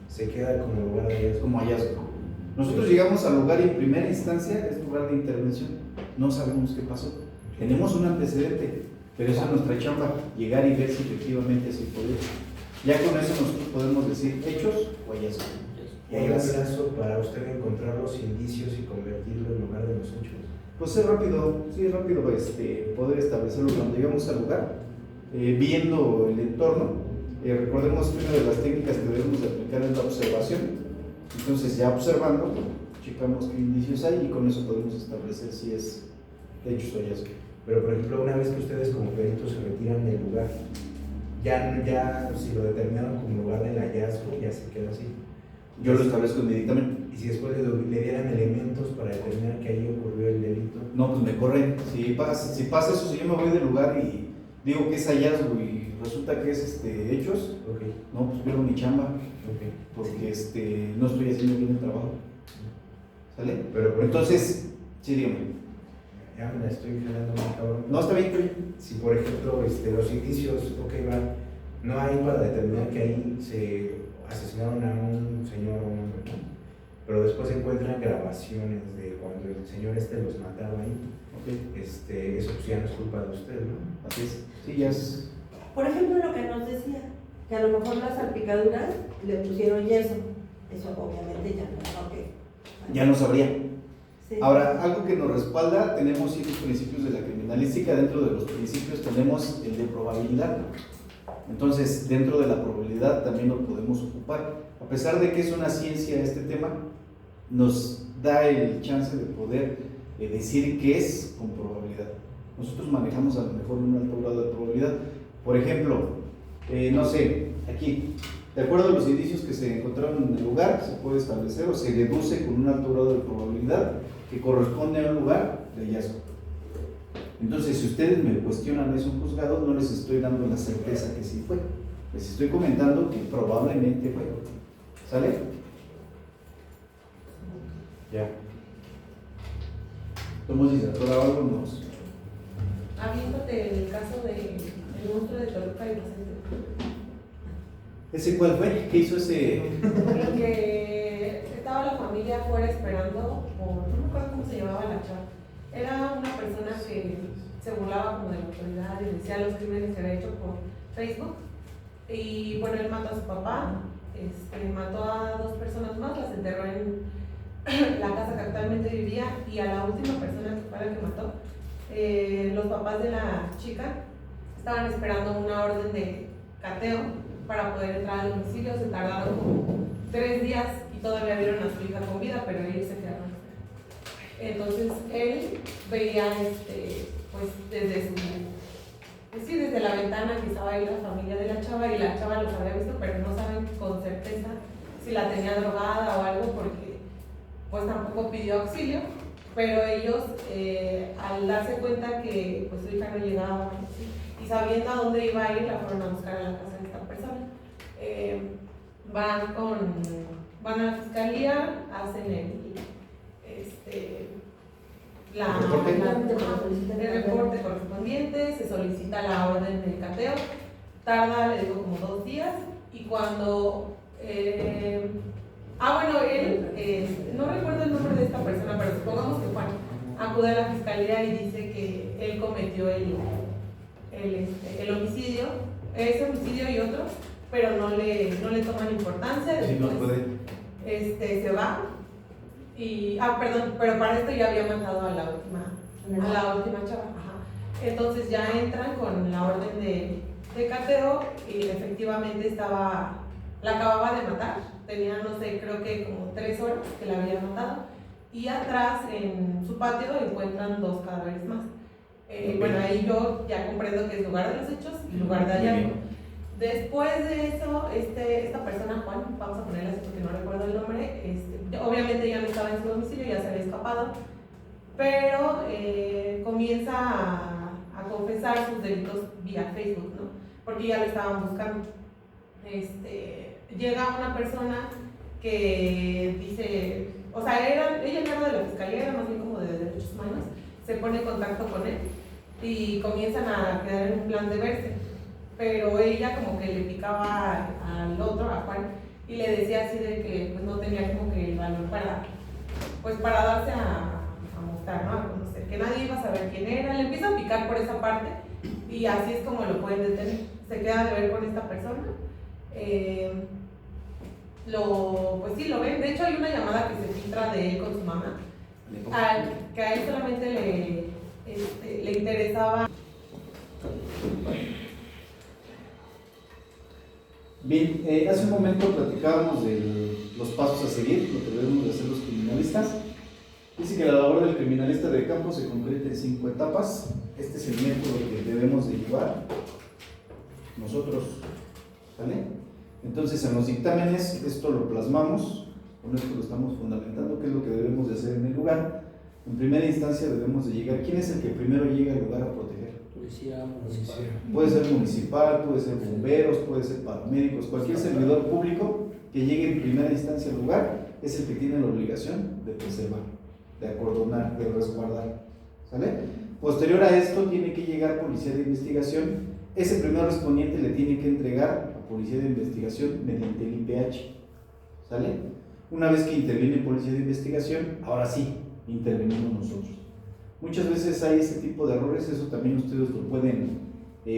se queda como lugar de hallazgo. Como hallazgo. Nosotros llegamos al lugar y en primera instancia es lugar de intervención. No sabemos qué pasó. Tenemos un antecedente, pero esa es nuestra chamba, llegar y ver si efectivamente se puede. Ya con eso nosotros podemos decir hechos o hallazgos. ¿Y hay un plazo para usted encontrar los indicios y convertirlo en lugar de los hechos? Pues es rápido, sí es rápido poder establecerlo cuando llegamos al lugar, viendo el entorno. Recordemos que una de las técnicas que debemos de aplicar es la observación. Entonces ya observando, checamos qué indicios hay y con eso podemos establecer si es hechos o hallazgos. Pero por ejemplo, una vez que ustedes como peritos se retiran del lugar, ya si lo determinaron como lugar del hallazgo, ya se queda así. Yo lo establezco en mi dictamen. Y si después le dieran elementos para determinar que ahí ocurrió el delito. No, pues me corren. Si pasa eso, si yo me voy del lugar y digo que es hallazgo y resulta que es hechos, Okay. no, pues pierdo mi chamba. Okay. Porque no estoy haciendo bien el trabajo. ¿Sale? Pero entonces, sí, dígame. Ya me la estoy jalando muy cabrón. No, está bien, está bien. Si por ejemplo los indicios, no hay para determinar que ahí se asesinaron a un señor o un hombre, ¿no? Pero después se encuentran grabaciones de cuando el señor los mataba ahí. Okay. Eso pues ya no es culpa de usted, ¿no? Así es. Sí, ya es. Por ejemplo, lo que nos decía, que a lo mejor las salpicaduras le pusieron yeso. Eso obviamente ya no, okay. Ya no sabría. Sí. Ahora, algo que nos respalda, tenemos 7 principios de la criminalística. Dentro de los principios tenemos el de probabilidad. Entonces, dentro de la probabilidad también lo podemos ocupar. A pesar de que es una ciencia este tema, nos da el chance de poder decir qué es con probabilidad. Nosotros manejamos a lo mejor un alto grado de probabilidad. Por ejemplo, no sé, aquí, de acuerdo a los indicios que se encontraron en el lugar, se puede establecer o se deduce con un alto grado de probabilidad que corresponde a un lugar de hallazgo. Entonces, si ustedes me cuestionan eso en juzgado, no les estoy dando la certeza que sí fue. Les estoy comentando que probablemente fue. ¿Sale? Ya. Como si se atoraba algo, nos... Habiéndote el caso del monstruo de Toluca y ¿Ese cuál fue? ¿Qué hizo ese...? en que estaba la familia afuera esperando por, no me acuerdo cómo se llamaba la chava. Era una persona que se burlaba como de la autoridad y decía los crímenes que había hecho por Facebook. Y bueno, él mató a su papá, mató a 2 personas más, las enterró en la casa que actualmente vivía, y a la última persona que fue la que mató, los papás de la chica estaban esperando una orden de cateo para poder entrar al domicilio. Se tardaron como 3 días y todavía vieron a su hija con vida, pero ellos se quedaron. Entonces él veía pues desde la ventana que estaba ahí la familia de la chava, y la chava los había visto, pero no saben con certeza si la tenía drogada o algo, porque pues tampoco pidió auxilio. Pero ellos, al darse cuenta que pues su hija no llegaba y sabiendo a dónde iba a ir, la fueron a buscar a la casa de esta persona. Van a la fiscalía, hacen el reporte correspondiente, se solicita la orden de cateo, tarda, le digo, como 2 días, y cuando él, no recuerdo el nombre de esta persona, pero supongamos que Juan acude a la fiscalía y dice que él cometió el homicidio, ese homicidio y otros, pero no le toman importancia. Sí, no Después, puede. se va y, perdón, pero para esto ya había matado a la última chava. Ajá. Entonces ya entran con la orden de cateo y efectivamente la acababa de matar, tenía, no sé, creo que como 3 horas que la había matado, y atrás en su patio encuentran 2 cadáveres más. Bueno, ahí yo ya comprendo que es lugar de los hechos y lugar de hallazgo. Después de eso, esta persona, Juan, vamos a ponerle así porque no recuerdo el nombre, obviamente ya no estaba en su domicilio, ya se había escapado, pero comienza a confesar sus delitos vía Facebook, ¿no? Porque ya lo estaban buscando. Llega una persona que dice, o sea, ella no era de la fiscalía, era más bien como de derechos humanos, se pone en contacto con él y comienzan a quedar en un plan de verse, pero ella como que le picaba al otro, a Juan, y le decía así de que pues no tenía como que el valor para darse a mostrar, ¿no? A conocer, que nadie iba a saber quién era, le empieza a picar por esa parte y así es como lo pueden detener, se queda de ver con esta persona. Pues sí, lo ven. De hecho, hay una llamada que se filtra de él con su mamá, que a él solamente le interesaba. Bien, hace un momento platicábamos de los pasos a seguir, lo que debemos de hacer los criminalistas. Dice que la labor del criminalista de campo se concreta en 5 etapas. Este es el método que debemos de llevar nosotros, ¿vale? Entonces, en los dictámenes, esto lo plasmamos, con esto lo estamos fundamentando, qué es lo que debemos de hacer en el lugar. En primera instancia debemos de llegar. ¿Quién es el que primero llega al lugar a proteger? Policía municipal. Puede ser municipal, puede ser bomberos, puede ser paramédicos, cualquier servidor público que llegue en primera instancia al lugar es el que tiene la obligación de preservar, de acordonar, de resguardar, ¿sale? Posterior a esto tiene que llegar policía de investigación. Ese primer respondiente le tiene que entregar a policía de investigación mediante el IPH, ¿sale? Una vez que interviene policía de investigación, ahora sí, intervenimos nosotros. Muchas veces hay ese tipo de errores, eso también ustedes lo pueden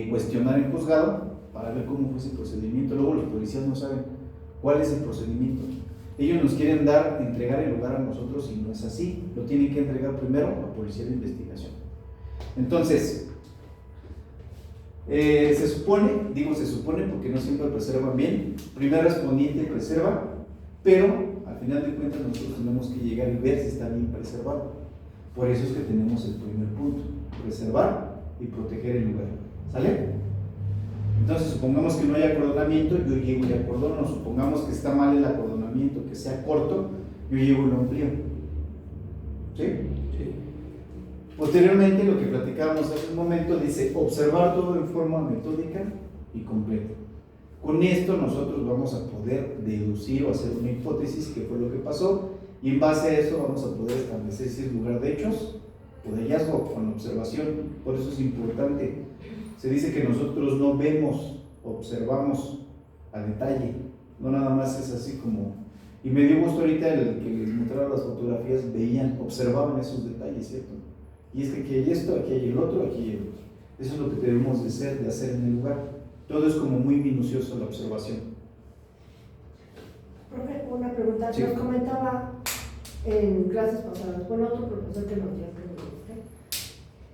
cuestionar en juzgado para ver cómo fue ese procedimiento. Luego los policías no saben cuál es el procedimiento. Ellos nos quieren entregar el lugar a nosotros y no es así, lo tienen que entregar primero a policía de investigación. Entonces, se supone porque no siempre preservan bien, primer respondiente preserva, pero al final de cuentas nosotros tenemos que llegar y ver si está bien preservado. Por eso es que tenemos el primer punto, preservar y proteger el lugar, ¿sale? Entonces supongamos que no hay acordonamiento, yo llego y acordono. Supongamos que está mal el acordonamiento, que sea corto, yo llego y lo amplío, ¿sí? Sí. Posteriormente, lo que platicábamos hace un momento, dice observar todo en forma metódica y completa. Con esto nosotros vamos a poder deducir o hacer una hipótesis que fue lo que pasó, y en base a eso vamos a poder establecer si es lugar de hechos o de hallazgo con observación. Por eso es importante. Se dice que nosotros no vemos, observamos a detalle, no nada más es así como. Y me dio gusto ahorita el que les mostraba las fotografías, observaban esos detalles, ¿cierto? Y es que aquí hay esto, aquí hay el otro, aquí hay el otro. Eso es lo que debemos de hacer en el lugar. Todo es como muy minucioso la observación. Profe, una pregunta. Sí. Nos comentaba en clases pasadas, bueno, otro profesor que nos dio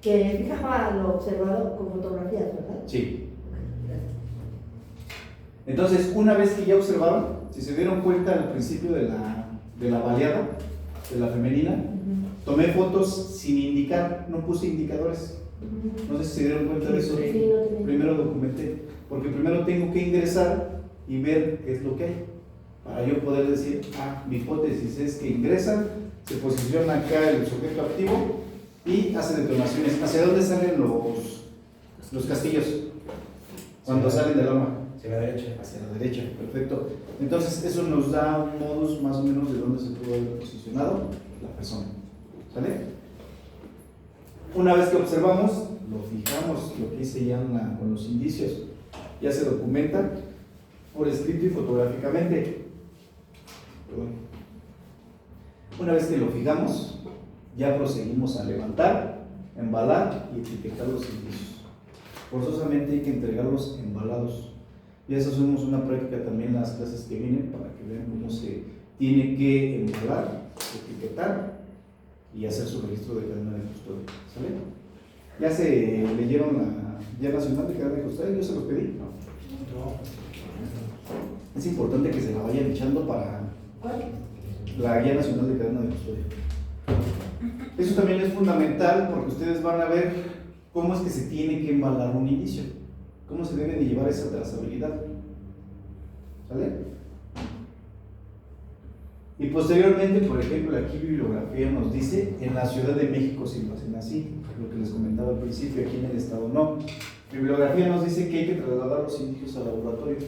que fijaba lo observado con fotografías, ¿verdad? Sí. Ok, gracias. Entonces, una vez que ya observaron, si se dieron cuenta al principio de la baleada, de la femenina, tomé fotos sin indicar, no puse indicadores. No sé si se dieron cuenta de eso. Sí, no tenía. Primero documenté, porque primero tengo que ingresar y ver qué es lo que hay, para yo poder decir, mi hipótesis es que ingresan, se posiciona acá el sujeto activo y hace detonaciones. ¿Hacia dónde salen los castillos? Cuando salen del arma. Hacia la derecha. Hacia la derecha, perfecto. Entonces eso nos da un modus más o menos de dónde se pudo haber posicionado la persona, ¿sale? Una vez que observamos, lo fijamos, lo que hice ya con los indicios, ya se documenta por escrito y fotográficamente. Una vez que lo fijamos, ya proseguimos a levantar embalar y etiquetar los indicios. Forzosamente hay que entregarlos embalados. Y eso hacemos una práctica también en las clases que vienen para que vean cómo se tiene que embalar, etiquetar y hacer su registro de cadena de custodia. ¿Sale? ¿Ya se leyeron la Guía Nacional de Cadena de Custodia? Yo se los pedí. No. Es importante que se la vayan echando para la Guía Nacional de Cadena de Custodia. Eso también es fundamental porque ustedes van a ver cómo es que se tiene que embalar un inicio, cómo se debe de llevar esa trazabilidad. ¿Sale? Y posteriormente, por ejemplo, aquí bibliografía nos dice, en la Ciudad de México sí lo hacen así, lo que les comentaba al principio, aquí en el Estado no. Bibliografía nos dice que hay que trasladar los indicios al laboratorio,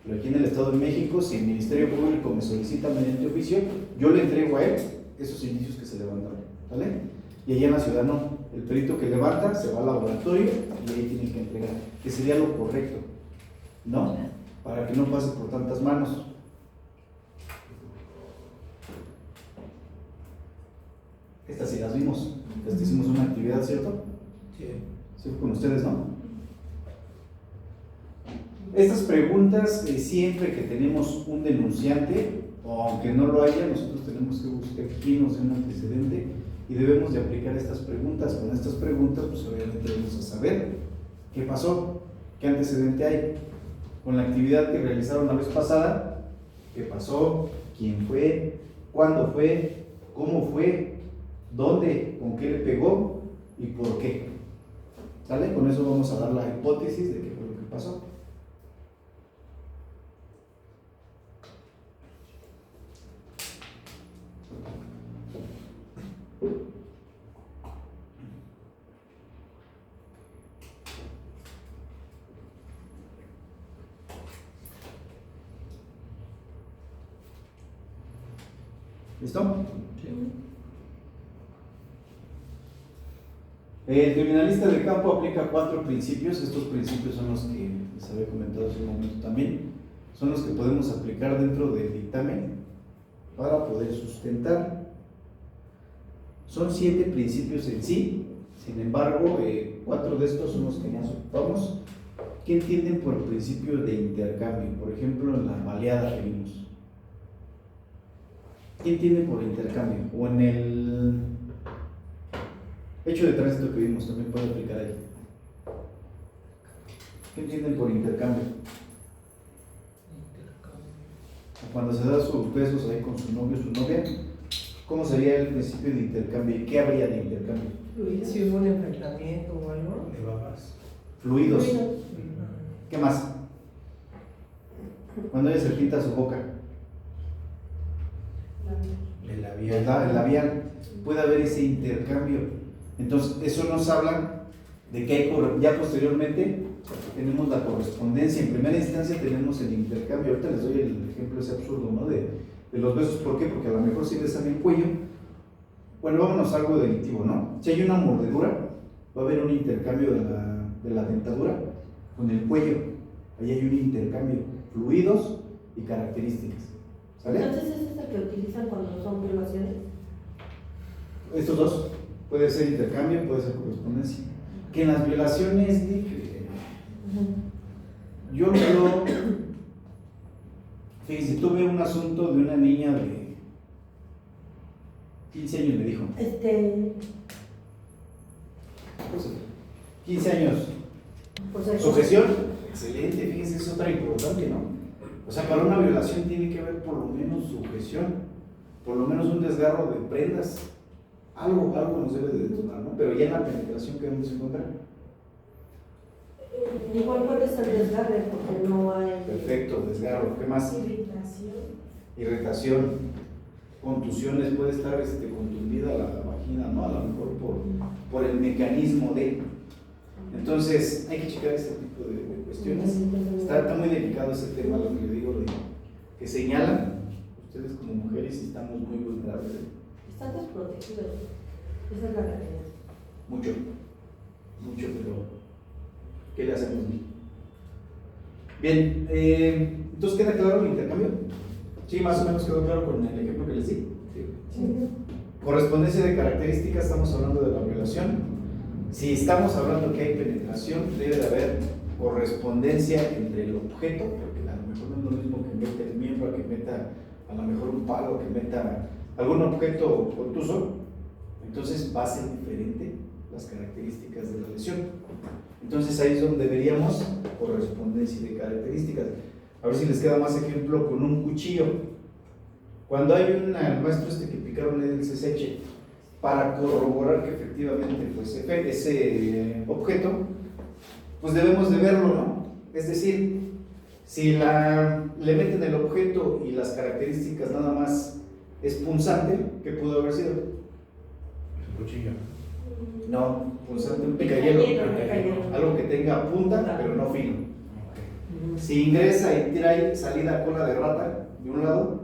pero aquí en el Estado de México, si el Ministerio Público me solicita mediante oficio, yo le entrego a él esos indicios que se levantaron, ¿vale? Y allá en la ciudad no, el perito que levanta se va al laboratorio y ahí tiene que entregar, que sería lo correcto, ¿no? Para que no pase por tantas manos. Estas sí las vimos, hicimos una actividad, ¿cierto? Sí. Sí, con ustedes, ¿no? Estas preguntas, siempre que tenemos un denunciante, o aunque no lo haya, nosotros tenemos que buscar quién nos dé un antecedente y debemos de aplicar estas preguntas. Con estas preguntas, pues obviamente vamos a saber qué pasó, qué antecedente hay. Con la actividad que realizaron la vez pasada, qué pasó, quién fue, cuándo fue, cómo fue, dónde, con qué le pegó y por qué. ¿Sale? Con eso vamos a dar la hipótesis de qué fue lo que pasó. ¿Listo? Sí. El criminalista del campo aplica 4 principios. Estos principios son los que les había comentado hace un momento también. Son los que podemos aplicar dentro del dictamen para poder sustentar. Son 7 principios en sí. Sin embargo, 4 de estos son los que más ocupamos. ¿Qué entienden por el principio de intercambio? Por ejemplo, en la baleada que vimos. ¿Qué entienden por intercambio? O en el hecho de tránsito que vimos también puede aplicar ahí. ¿Qué entienden por intercambio? O cuando se da sus besos ahí con su novio o su novia, ¿cómo sería el principio de intercambio? ¿Y qué habría de intercambio? Si hubo un enfrentamiento o algo. De babas. Fluidos. ¿Qué más? Cuando ella se pinta su boca. El El labial. labial. Puede haber ese intercambio. Entonces, eso nos habla de que hay, ya posteriormente tenemos la correspondencia. En primera instancia tenemos el intercambio. Ahorita les doy el ejemplo ese absurdo, ¿no? De los besos. ¿Por qué? Porque a lo mejor si besan el cuello, bueno, vámonos a algo delictivo, ¿no? Si hay una mordedura, va a haber un intercambio de la dentadura con el cuello. Ahí hay un intercambio, fluidos y características. ¿Sale? Entonces, ¿ese es el que utilizan cuando son violaciones? Estos dos, puede ser intercambio, puede ser correspondencia. Que en las violaciones, yo no. Fíjense, tuve un asunto de una niña de 15 años, me dijo. 15 años. Por ser Sujeción, excelente, fíjense, es otra importante, ¿no? O sea, para una violación tiene que haber por lo menos sujeción, por lo menos un desgarro de prendas, algo nos debe de detonar, ¿no? Pero ya en la penetración que vamos a encontrar. Igual puede ser desgarre porque no hay. Perfecto, desgarro, ¿qué más? Irritación, contusiones, puede estar contundida la vagina, ¿no? A lo mejor por el mecanismo de. Entonces, hay que checar este tipo de cuestiones. Está muy delicado ese tema, lo que le digo, que señalan, ustedes como mujeres estamos muy vulnerables. Están desprotegidos. Esa es la realidad. Mucho, pero ¿qué le hacemos? Bien, entonces ¿queda claro el intercambio? Sí, más o menos quedó claro con el ejemplo que les di. Sí. Correspondencia de características, estamos hablando de la violación. Si estamos hablando que hay penetración, debe de haber correspondencia entre el objeto, porque a lo mejor no es lo mismo que meta el miembro, a que meta a lo mejor un palo, que meta algún objeto obtuso, entonces va a ser diferente las características de la lesión. Entonces ahí es donde veríamos correspondencia de características. A ver si les queda más ejemplo con un cuchillo. Cuando hay el maestro que picaron el CSH, para corroborar que efectivamente pues, ese objeto, pues debemos de verlo, ¿no? Es decir, si le meten el objeto y las características nada más es punzante, ¿qué pudo haber sido? Un cuchillo. No, punzante, un picayelo. Algo que tenga punta, pero no filo. Ok. Si ingresa y trae salida cola de rata de un lado,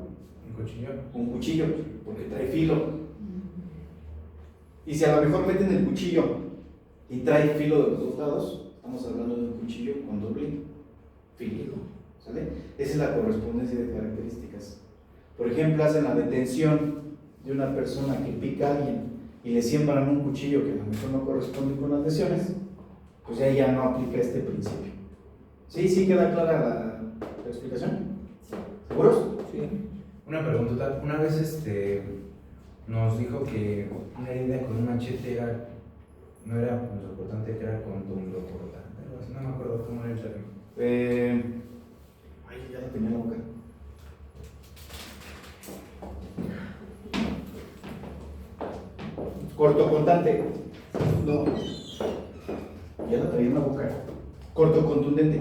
Un cuchillo. un cuchillo, porque trae filo. Y si a lo mejor meten el cuchillo y trae filo de los dos lados, estamos hablando de un cuchillo con doble filo, ¿sale? Esa es la correspondencia de características. Por ejemplo, hacen la detención de una persona que pica a alguien y le siembran un cuchillo que a lo mejor no corresponde con las lesiones, pues ya no aplica este principio. ¿Sí? ¿Sí queda clara la explicación? ¿Seguros? Sí. Una pregunta, una vez nos dijo que una herida con un machete no era punzocortante, que era contundocortante, algo así, no me acuerdo cómo era el término. Ay, ya la tenía en la boca. Cortocontante. No. Ya la traía en la boca. Cortocontundente.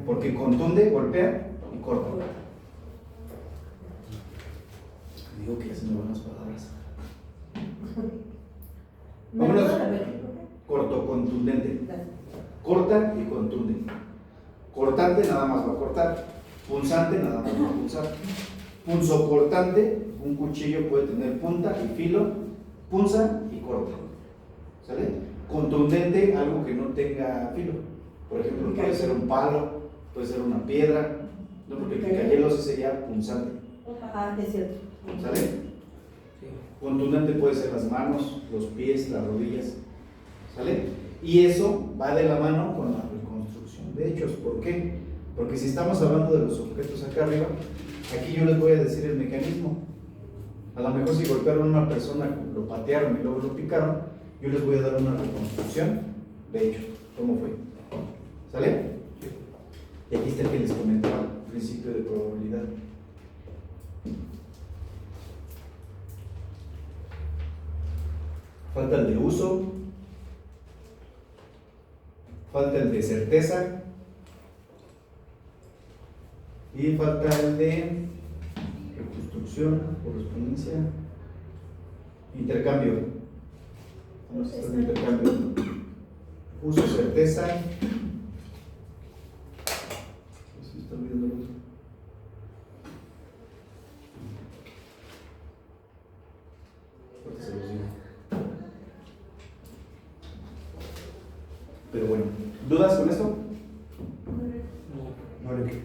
Porque contunde, golpea y corta. Digo que ya se me van las palabras. Vámonos. Cortocontundente. Corta y contunde. Cortante nada más va a cortar. Punzante nada más va a punzar. Punzocortante, un cuchillo puede tener punta y filo, punza y corta. ¿Sale? Contundente, algo que no tenga filo. Por ejemplo, puede ser un palo, puede ser una piedra. No, porque el picayelo sí sería punzante. Ah, es cierto. ¿Sale? Sí. Contundente puede ser las manos, los pies, las rodillas. ¿Sale? Y eso va de la mano con la reconstrucción de hechos. ¿Por qué? Porque si estamos hablando de los objetos acá arriba, aquí yo les voy a decir el mecanismo. A lo mejor si golpearon a una persona, lo patearon y luego lo picaron, yo les voy a dar una reconstrucción de hechos. ¿Cómo fue? ¿Sale? Y aquí está el que les comentaba, el principio de probabilidad. Falta el de uso, falta el de certeza y falta el de reconstrucción, correspondencia, intercambio. Vamos a hacer el intercambio. Uso, certeza. ¿Se está olvidando el uso? Ahorita se los digo. Pero bueno, ¿dudas con esto? No. No, ¿de qué?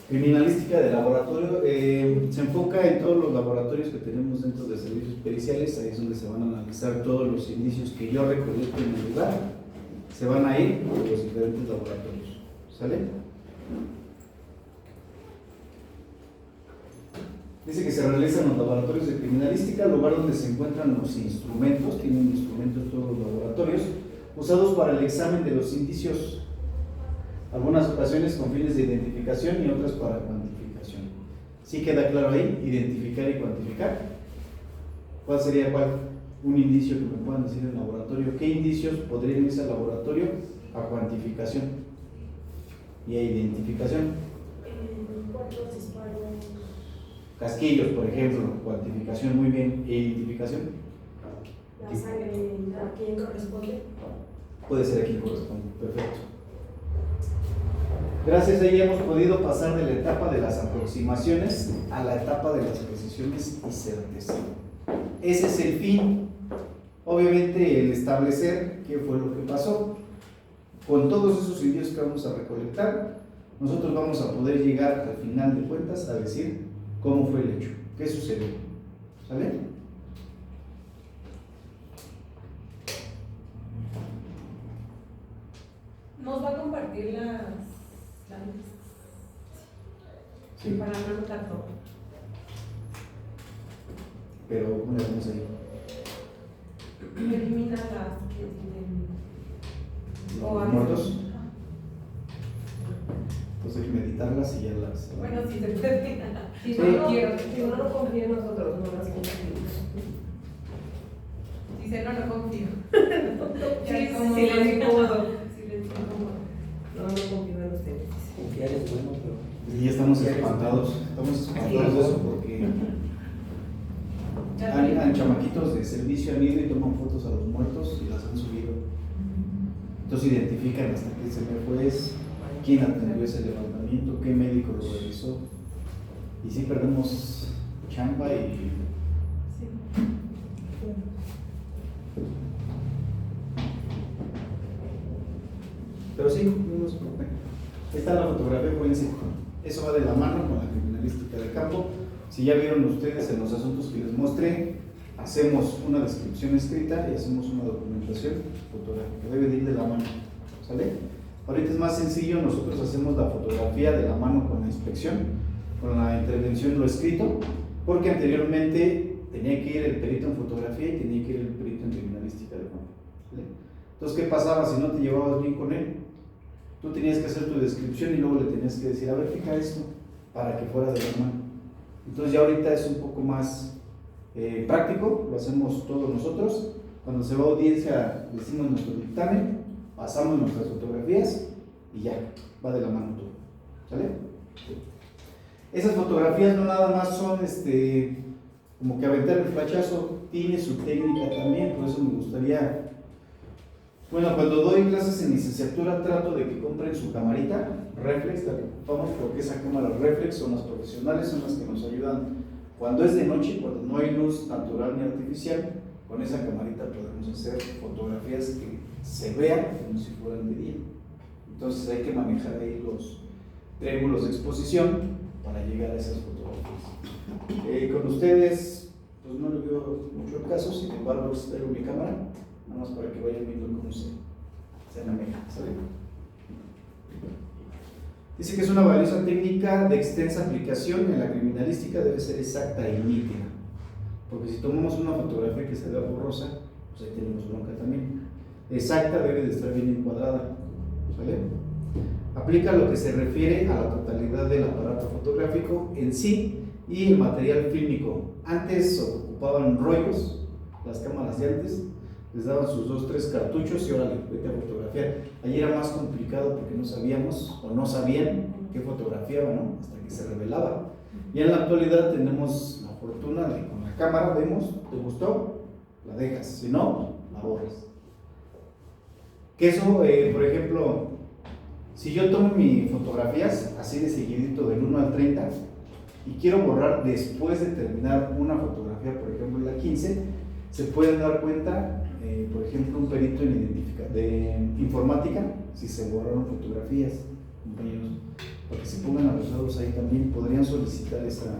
Criminalística de laboratorio se enfoca en todos los laboratorios que tenemos dentro de servicios periciales. Ahí es donde se van a analizar todos los indicios que yo recolecto en el lugar. Se van a ir por los diferentes laboratorios. ¿Sale? Dice que se realizan los laboratorios de criminalística, lugar donde se encuentran los instrumentos, tienen instrumentos todos los laboratorios, usados para el examen de los indicios, algunas ocasiones con fines de identificación y otras para cuantificación. ¿Sí queda claro ahí? Identificar y cuantificar. ¿Cuál sería un indicio que me puedan decir en el laboratorio? ¿Qué indicios podrían irse al laboratorio a cuantificación y a identificación? Cuerpos, disparos. Casquillos, por ejemplo, cuantificación, muy bien. ¿E identificación? La sangre, ¿a quién corresponde? Puede ser aquí corresponde, perfecto. Gracias a ella hemos podido pasar de la etapa de las aproximaciones a la etapa de las precisiones y certeza. Ese es el fin. Obviamente el establecer qué fue lo que pasó. Con todos esos indicios que vamos a recolectar, nosotros vamos a poder llegar al final de cuentas a decir cómo fue el hecho, qué sucedió. ¿Sale? Nos va a compartir las Sí. para no anotar todo. Pero, ¿cómo le vamos ahí? Elimina las que tienen. ¿Los muertos? Pues hay que meditarlas y ya las... Bueno, sí se puede. Si Sí. no, si no confía en nosotros, no las compartimos. Dice, no confío. Sí, como silencio incómodo. Silencio incómodo. No confío en ustedes. Confiar es bueno, pero Y ya estamos espantados de eso porque han chamaquitos de servicio han ido y toman fotos a los muertos y las han subido. Entonces identifican hasta qué se me fue, quién atendió ese levantamiento, qué médico lo realizó. Y sí perdemos chamba y... Sí. Pero sí, no se preocupen. Esta es la fotografía forense. Eso va de la mano con la criminalística de campo. Si ya vieron ustedes en los asuntos que les mostré, hacemos una descripción escrita y hacemos una documentación fotográfica. Debe de ir de la mano, ¿sale? Ahorita es más sencillo, nosotros hacemos la fotografía de la mano con la inspección, con la intervención lo escrito, porque anteriormente tenía que ir el perito en fotografía y tenía que ir el perito en criminalística de campo, ¿sale? Entonces, ¿qué pasaba si no te llevabas bien con él? Tú tenías que hacer tu descripción y luego le tenías que decir, a ver, fija esto, para que fuera de la mano. Entonces ya ahorita es un poco más práctico, lo hacemos todos nosotros. Cuando se va a audiencia, decimos nuestro dictamen, pasamos nuestras fotografías y ya, va de la mano todo. ¿Sale? Esas fotografías no nada más son como que aventar el flachazo, tiene su técnica también, por eso me gustaría... Bueno, cuando doy clases en licenciatura trato de que compren su camarita reflex, la que ocupamos porque esa cámara reflex son las profesionales, son las que nos ayudan cuando es de noche, cuando no hay luz natural ni artificial. Con esa camarita podemos hacer fotografías que se vean como si fueran de día. Entonces hay que manejar ahí los triángulos de exposición para llegar a esas fotografías. Con ustedes, pues no le veo mucho el caso, sin embargo, traigo mi cámara. Nada más para que vayan viendo cómo se maneja, ¿sale? Dice que es una valiosa técnica de extensa aplicación en la criminalística, debe ser exacta y nítida. Porque si tomamos una fotografía que se vea borrosa, pues ahí tenemos bronca también. Exacta debe de estar bien encuadrada, ¿sale? Aplica lo que se refiere a la totalidad del aparato fotográfico en sí y el material fílmico. Antes ocupaban rollos, las cámaras de antes, les daban sus 2 o 3 cartuchos y órale, vete a fotografiar. Allí era más complicado porque no sabíamos o no sabían qué fotografiaban, ¿no? Hasta que se revelaba. Y en la actualidad tenemos la fortuna de con la cámara vemos, ¿te gustó? La dejas, si no, la borras. Que eso, por ejemplo, si yo tomo mis fotografías así de seguidito del 1 al 30 y quiero borrar después de terminar una fotografía, por ejemplo la 15, se pueden dar cuenta, por ejemplo, un perito de informática, si se borraron fotografías, compañeros, para que se pongan abusados ahí también, podrían solicitar esa,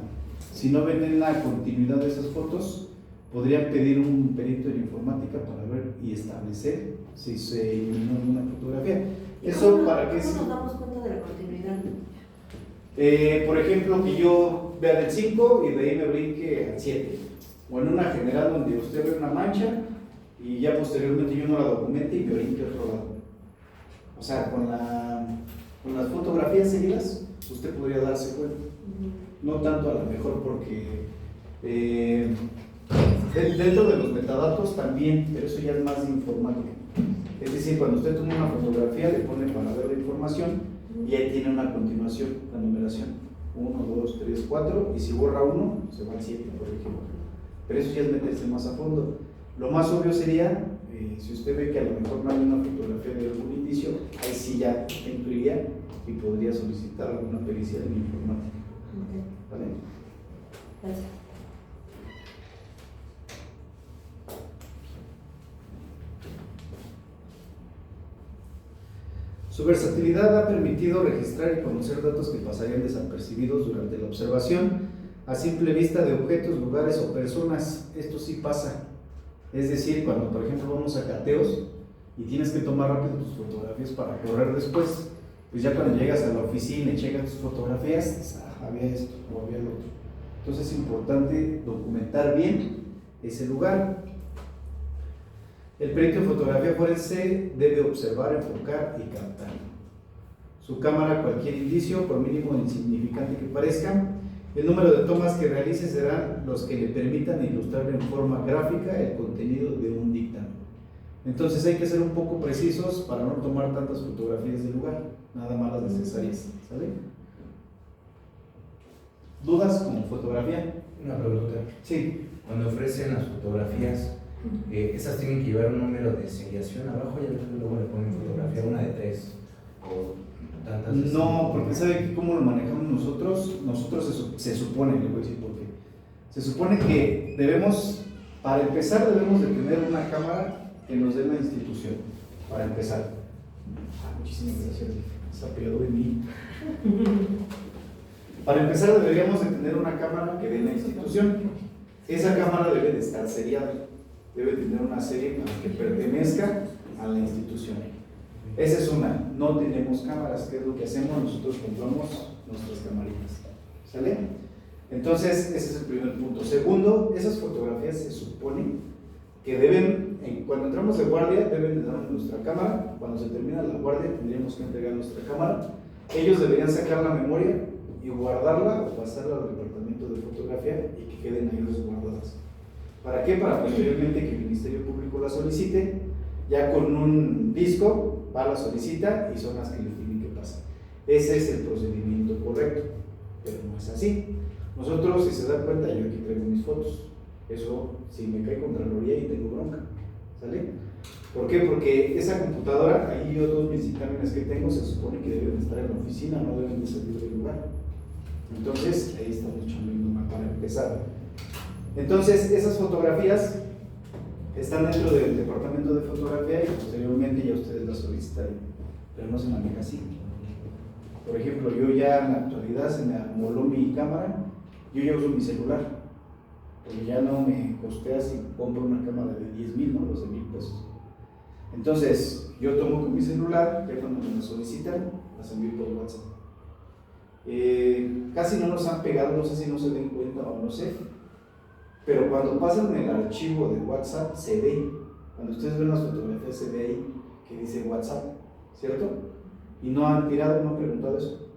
si no ven en la continuidad de esas fotos, podrían pedir un perito en informática para ver y establecer si se eliminó una fotografía. Eso para que... ¿Cómo nos damos cuenta de la continuidad? Por ejemplo, que yo vea del 5 y de ahí me brinque al 7. O en una general donde usted ve una mancha y ya posteriormente yo no la documente y me brinque a otro lado. O sea, con las fotografías seguidas, usted podría darse cuenta. No tanto a lo mejor porque dentro de los metadatos también, pero eso ya es más de informática. Es decir, cuando usted toma una fotografía, le pone para ver la información y ahí tiene una continuación, la numeración. 1, 2, 3, 4, y si borra 1, se va al 7, por ejemplo. Pero eso ya es meterse más a fondo. Lo más obvio sería, si usted ve que a lo mejor no hay una fotografía de algún indicio, ahí sí ya intuiría y podría solicitar alguna pericia en informática. ¿Vale? Gracias. Su versatilidad ha permitido registrar y conocer datos que pasarían desapercibidos durante la observación a simple vista de objetos, lugares o personas. Esto sí pasa. Es decir, cuando por ejemplo vamos a cateos y tienes que tomar rápido tus fotografías para correr después, pues ya cuando llegas a la oficina y checas tus fotografías, dices, había esto o había lo otro. Entonces es importante documentar bien ese lugar. El perito en fotografía forense debe observar, enfocar y captar. Su cámara, cualquier indicio, por mínimo insignificante que parezca. El número de tomas que realice serán los que le permitan ilustrar en forma gráfica el contenido de un dictamen. Entonces hay que ser un poco precisos para no tomar tantas fotografías del lugar, nada más las necesarias, ¿sale? ¿Dudas con fotografía? Una pregunta. Sí. Cuando ofrecen las fotografías, esas tienen que llevar un número de seriación abajo y luego le ponen fotografía, una de 3 o tantas. No, porque ¿sabe que cómo lo manejamos nosotros? Nosotros se supone, le voy a decir por qué. Se supone que debemos, para empezar, debemos de tener una cámara que nos dé la institución, para empezar. Muchísimas gracias, se apoyó de mí. Para empezar, deberíamos de tener una cámara que dé la institución. Esa cámara debe de estar seriada, debe tener una serie que pertenezca a la institución. Esa es una. No tenemos cámaras, ¿qué es lo que hacemos? Nosotros compramos nuestras camaritas, ¿sale? Entonces, ese es el primer punto. Segundo, esas fotografías se supone que deben, cuando entramos de guardia, deben de darnos nuestra cámara. Cuando se termina la guardia, tendríamos que entregar nuestra cámara. Ellos deberían sacar la memoria y guardarla o pasarla al departamento de fotografía y que queden ahí resguardadas. ¿Para qué? Para posteriormente que el Ministerio Público la solicite, ya con un disco va, la solicita y son las que le tienen que pasar. Ese es el procedimiento correcto, pero no es así. Nosotros, si se dan cuenta, yo aquí traigo mis fotos. Eso, si me cae Contraloría y tengo bronca, ¿sale? ¿Por qué? Porque esa computadora, ahí yo todos mis dictámenes que tengo se supone que deben estar en la oficina, no deben de salir del lugar. Entonces, ahí estamos chambeando para empezar. Entonces, esas fotografías están dentro del departamento de fotografía y posteriormente ya ustedes las solicitan, pero no se maneja así. Por ejemplo, yo ya en la actualidad se me amoló mi cámara, yo ya uso mi celular, porque ya no me costea si compro una cámara de 10,000, no los de 1,000 pesos. Entonces, yo tomo con mi celular, ya cuando me la solicitan, las envío por WhatsApp. Casi no nos han pegado, no sé si no se den cuenta o no sé, pero cuando pasan el archivo de WhatsApp se ve, cuando ustedes ven las fotografías se ve ahí que dice WhatsApp, ¿cierto? Y no han tirado, no han preguntado eso.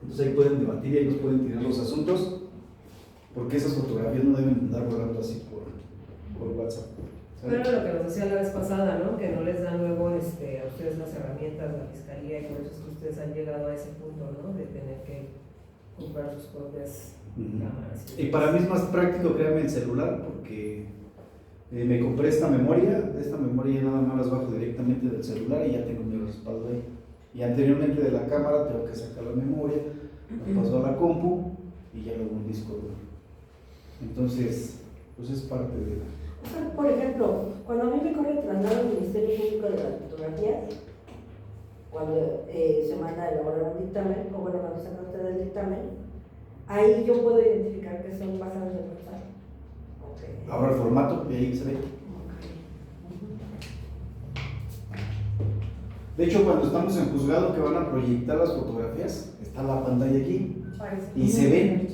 Entonces ahí pueden debatir y ellos pueden tirar los asuntos, porque esas fotografías no deben andar volando así por WhatsApp. Pero lo que nos decía la vez pasada, ¿no? Que no les dan luego a ustedes las herramientas, la fiscalía, y por eso es que ustedes han llegado a ese punto, ¿no? De tener que comprar sus propias cámaras. Y para mí es más práctico crearme el celular porque me compré esta memoria nada más las bajo directamente del celular y ya tengo mi respaldo ahí. Y anteriormente de la cámara tengo que sacar la memoria, la paso a la compu y ya luego un disco duro. Entonces, pues es parte de la... Por ejemplo, cuando a mí me corre el traslado al Ministerio Público de las Fotografías, cuando se manda a elaborar un dictamen, o bueno, cuando saca usted el dictamen, ahí yo puedo identificar que son pasados de WhatsApp. Okay. Ahora el formato, y ahí se ve. De hecho, cuando estamos en juzgado que van a proyectar las fotografías, está la pantalla aquí y se ven.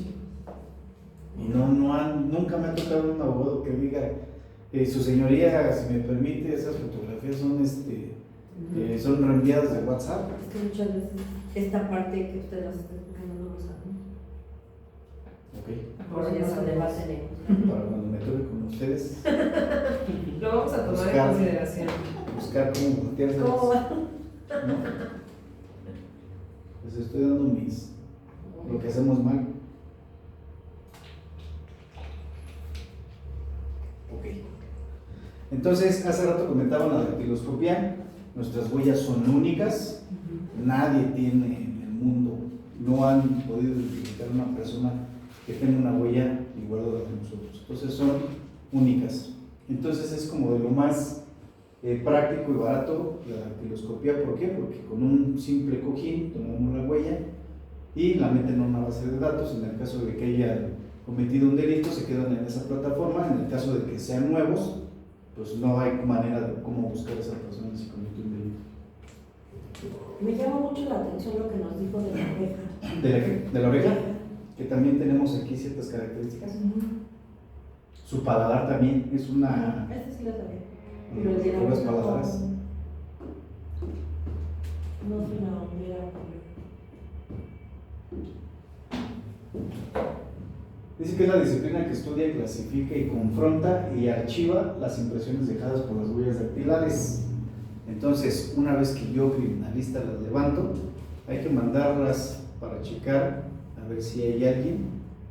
Y nunca me ha tocado un abogado que diga, su señoría, si me permite, esas fotografías son reenviadas de WhatsApp. Es que muchas veces esta parte que ustedes están explicando no lo saben. Ok. Por eso ya se debate. Para cuando me toque con ustedes, Lo vamos a tomar Buscar. en consideración. buscar cómo voltearse. ¿Cómo va? ¿No? Les estoy dando lo que hacemos mal. Ok. Entonces, hace rato comentaban la dactiloscopía. Nuestras huellas son únicas. Nadie tiene en el mundo, no han podido identificar una persona que tenga una huella igual a la de nosotros. Entonces, son únicas. Entonces, es como de lo más práctico y barato la dactiloscopía. ¿Por qué? Porque con un simple cojín tomamos la huella y la meten en una base de datos. En el caso de que haya cometido un delito, se quedan en esa plataforma. En el caso de que sean nuevos, pues no hay manera de cómo buscar a esa persona si cometió un delito. Me llama mucho la atención lo que nos dijo de la oreja. ¿De la oreja? Que también tenemos aquí ciertas características. Su paladar también es una... Este sí lo sabía. Pero el de la unas oreja paladares. no se me hubiera ocurrido. Dice que es la disciplina que estudia, clasifica y confronta y archiva las impresiones dejadas por las huellas dactilares. Entonces, una vez que yo, criminalista, las levanto, hay que mandarlas para checar a ver si hay alguien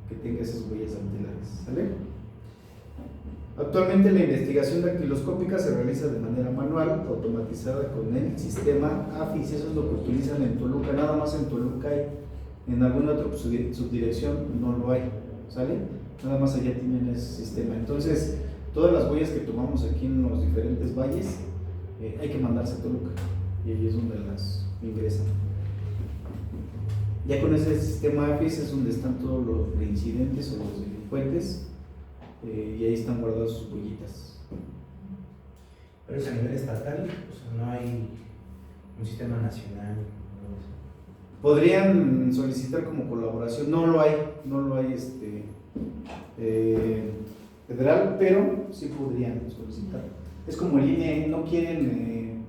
que tenga esas huellas dactilares. ¿Sale? Actualmente la investigación dactiloscópica se realiza de manera manual, automatizada con el sistema AFIS. Eso es lo que utilizan en Toluca, nada más en Toluca hay. En alguna otra subdirección no lo hay. ¿Sale? Nada más allá tienen ese sistema. Entonces, todas las huellas que tomamos aquí en los diferentes valles, hay que mandarse a Toluca y ahí es donde las ingresan. Ya con ese sistema AFIS es donde están todos los reincidentes o los delincuentes y ahí están guardadas sus huellitas. Pero es a nivel estatal, o sea, no hay un sistema nacional. Podrían solicitar como colaboración, no lo hay federal, pero sí podrían solicitar. Es como el INE, no quieren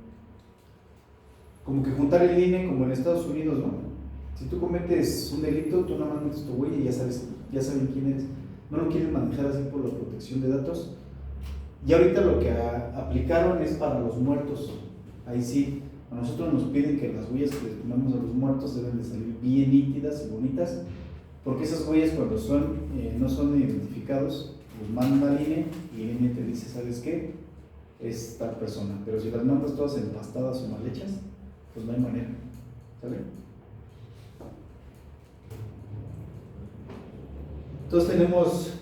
como que juntar el INE como en Estados Unidos, ¿no? Si tú cometes un delito, tú nada más metes tu huella y ya saben quién eres. No lo quieren manejar así por la protección de datos. Y ahorita lo que aplicaron es para los muertos. Ahí sí, a nosotros nos piden que las huellas que les tomamos a los muertos deben de salir bien nítidas y bonitas, porque esas huellas cuando no son identificados, los mandan al INE y el INE te dice, ¿sabes qué? Es tal persona. Pero si las mandas todas empastadas o mal hechas, pues no hay manera. ¿Sale? Entonces tenemos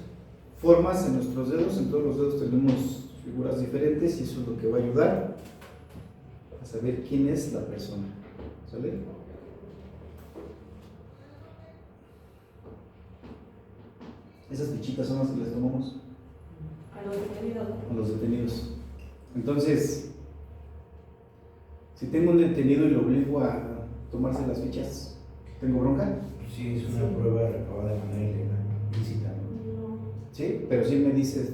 formas en nuestros dedos, en todos los dedos tenemos figuras diferentes y eso es lo que va a ayudar a saber quién es la persona. ¿Sale? Esas fichitas son las que les tomamos A los detenidos, ¿no? a los detenidos. Entonces, si tengo un detenido y lo obligo a tomarse las fichas, ¿tengo bronca? Sí, es una prueba recabada de manera ilegal, ilícita, ¿no? Sí, pero sí me dice,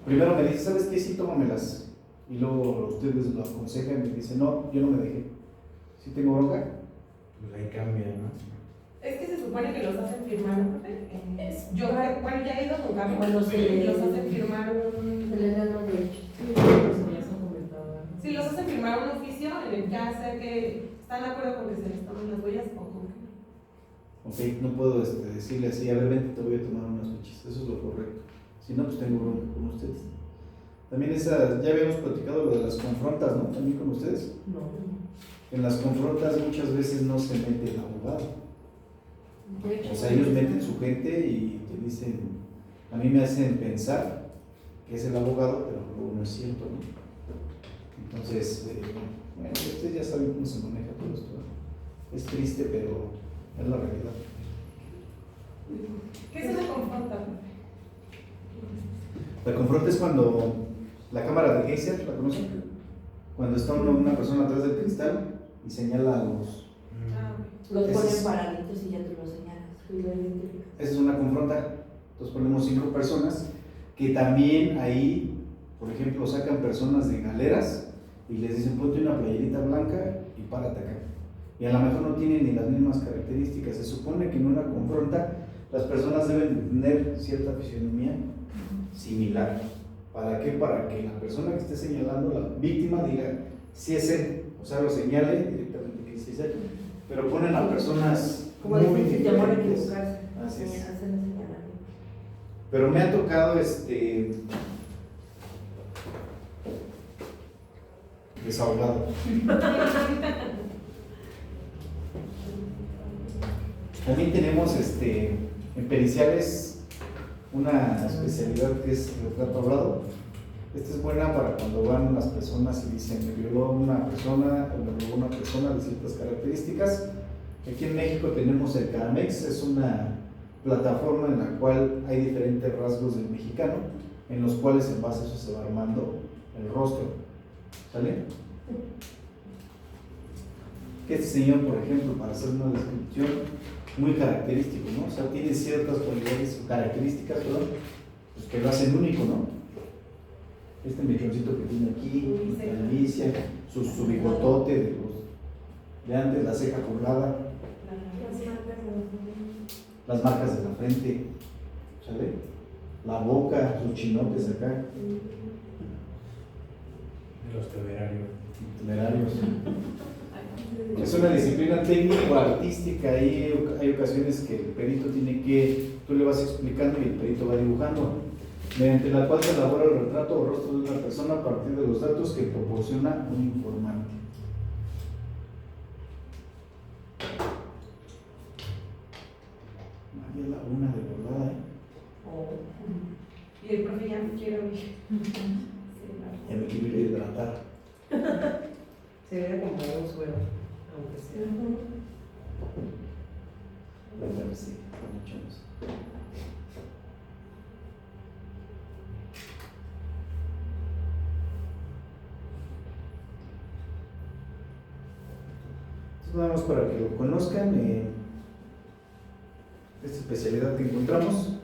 primero me dice, ¿sabes qué? Sí, tómamelas. Y luego ustedes lo aconsejan y me dicen, no, yo no me dejé. ¿Sí tengo bronca? Pues ahí cambia, ¿no? Es que se supone que los hacen firmar, ¿no? Yo, bueno, ya he ido con Carlos Cuando se y le- los hacen firmar un... El enano de hecho. Sí, los hacen firmar un oficio en el que hace que están de acuerdo con que se les tomen las huellas o con que no. Ok, no puedo decirle así, a ver, vente, te voy a tomar unas fichas. Eso es lo correcto. Si no, pues tengo bronca con ustedes. También ya habíamos platicado lo de las confrontas, ¿no? También con ustedes. No. En las confrontas muchas veces no se mete el abogado. De hecho, O sea, ellos meten su gente y te dicen, a mí me hacen pensar que es el abogado, pero luego no es cierto, ¿no? Entonces, bueno, ustedes ya saben cómo se maneja todo esto, ¿no? Es triste, pero es la realidad. ¿Qué es una confronta? La confronta es cuando la cámara de geyser, ¿la conocen? Cuando está una persona atrás del cristal y señala a los... Ah, los Ese ponen es- paraditos y ya tú los señalas. Tú lo identificas. Esa es una confronta. Entonces ponemos 5 personas que también ahí, por ejemplo, sacan personas de galeras y les dicen ponte una playerita blanca y párate acá. Y a lo mejor no tienen ni las mismas características. Se supone que en una confronta las personas deben de tener cierta fisionomía similar. ¿Para qué? Para que la persona que esté señalando, la víctima, diga si es él, o sea, lo señale directamente que sí es él. Pero ponen a personas Como muy difícil temor a diferentes. equivocarse. Así es. Hacer el señalamiento. Pero me ha tocado desahogado. También tenemos en periciales una especialidad que es retrato hablado. Esta es buena para cuando van las personas y dicen me violó una persona o me robó una persona de ciertas características. Aquí en México tenemos el CARAMEX, es una plataforma en la cual hay diferentes rasgos del mexicano, en los cuales en base a eso se va armando el rostro. ¿Sale? Que este señor, por ejemplo, para hacer una descripción, muy característico, ¿no? O sea, tiene ciertas cualidades o características, perdón, pues que lo hacen único, ¿no? Este mechoncito que tiene aquí, la calvicie, su bigotote de antes, la ceja curvada, las marcas de la frente, ¿sale? La boca, sus chinotes acá. Los temerarios. Temerarios. Es una disciplina técnica o artística, hay ocasiones que el perito tiene que, tú le vas explicando y el perito va dibujando, mediante la cual se elabora el retrato o rostro de una persona a partir de los datos que proporciona un informante. María Laguna de verdad, Y el profe ya me quiere oír. ya me quiero ir a hidratar. Se debe comprar un suero, aunque sea. Sí, muchos. Nada más para que lo conozcan, esta especialidad que encontramos.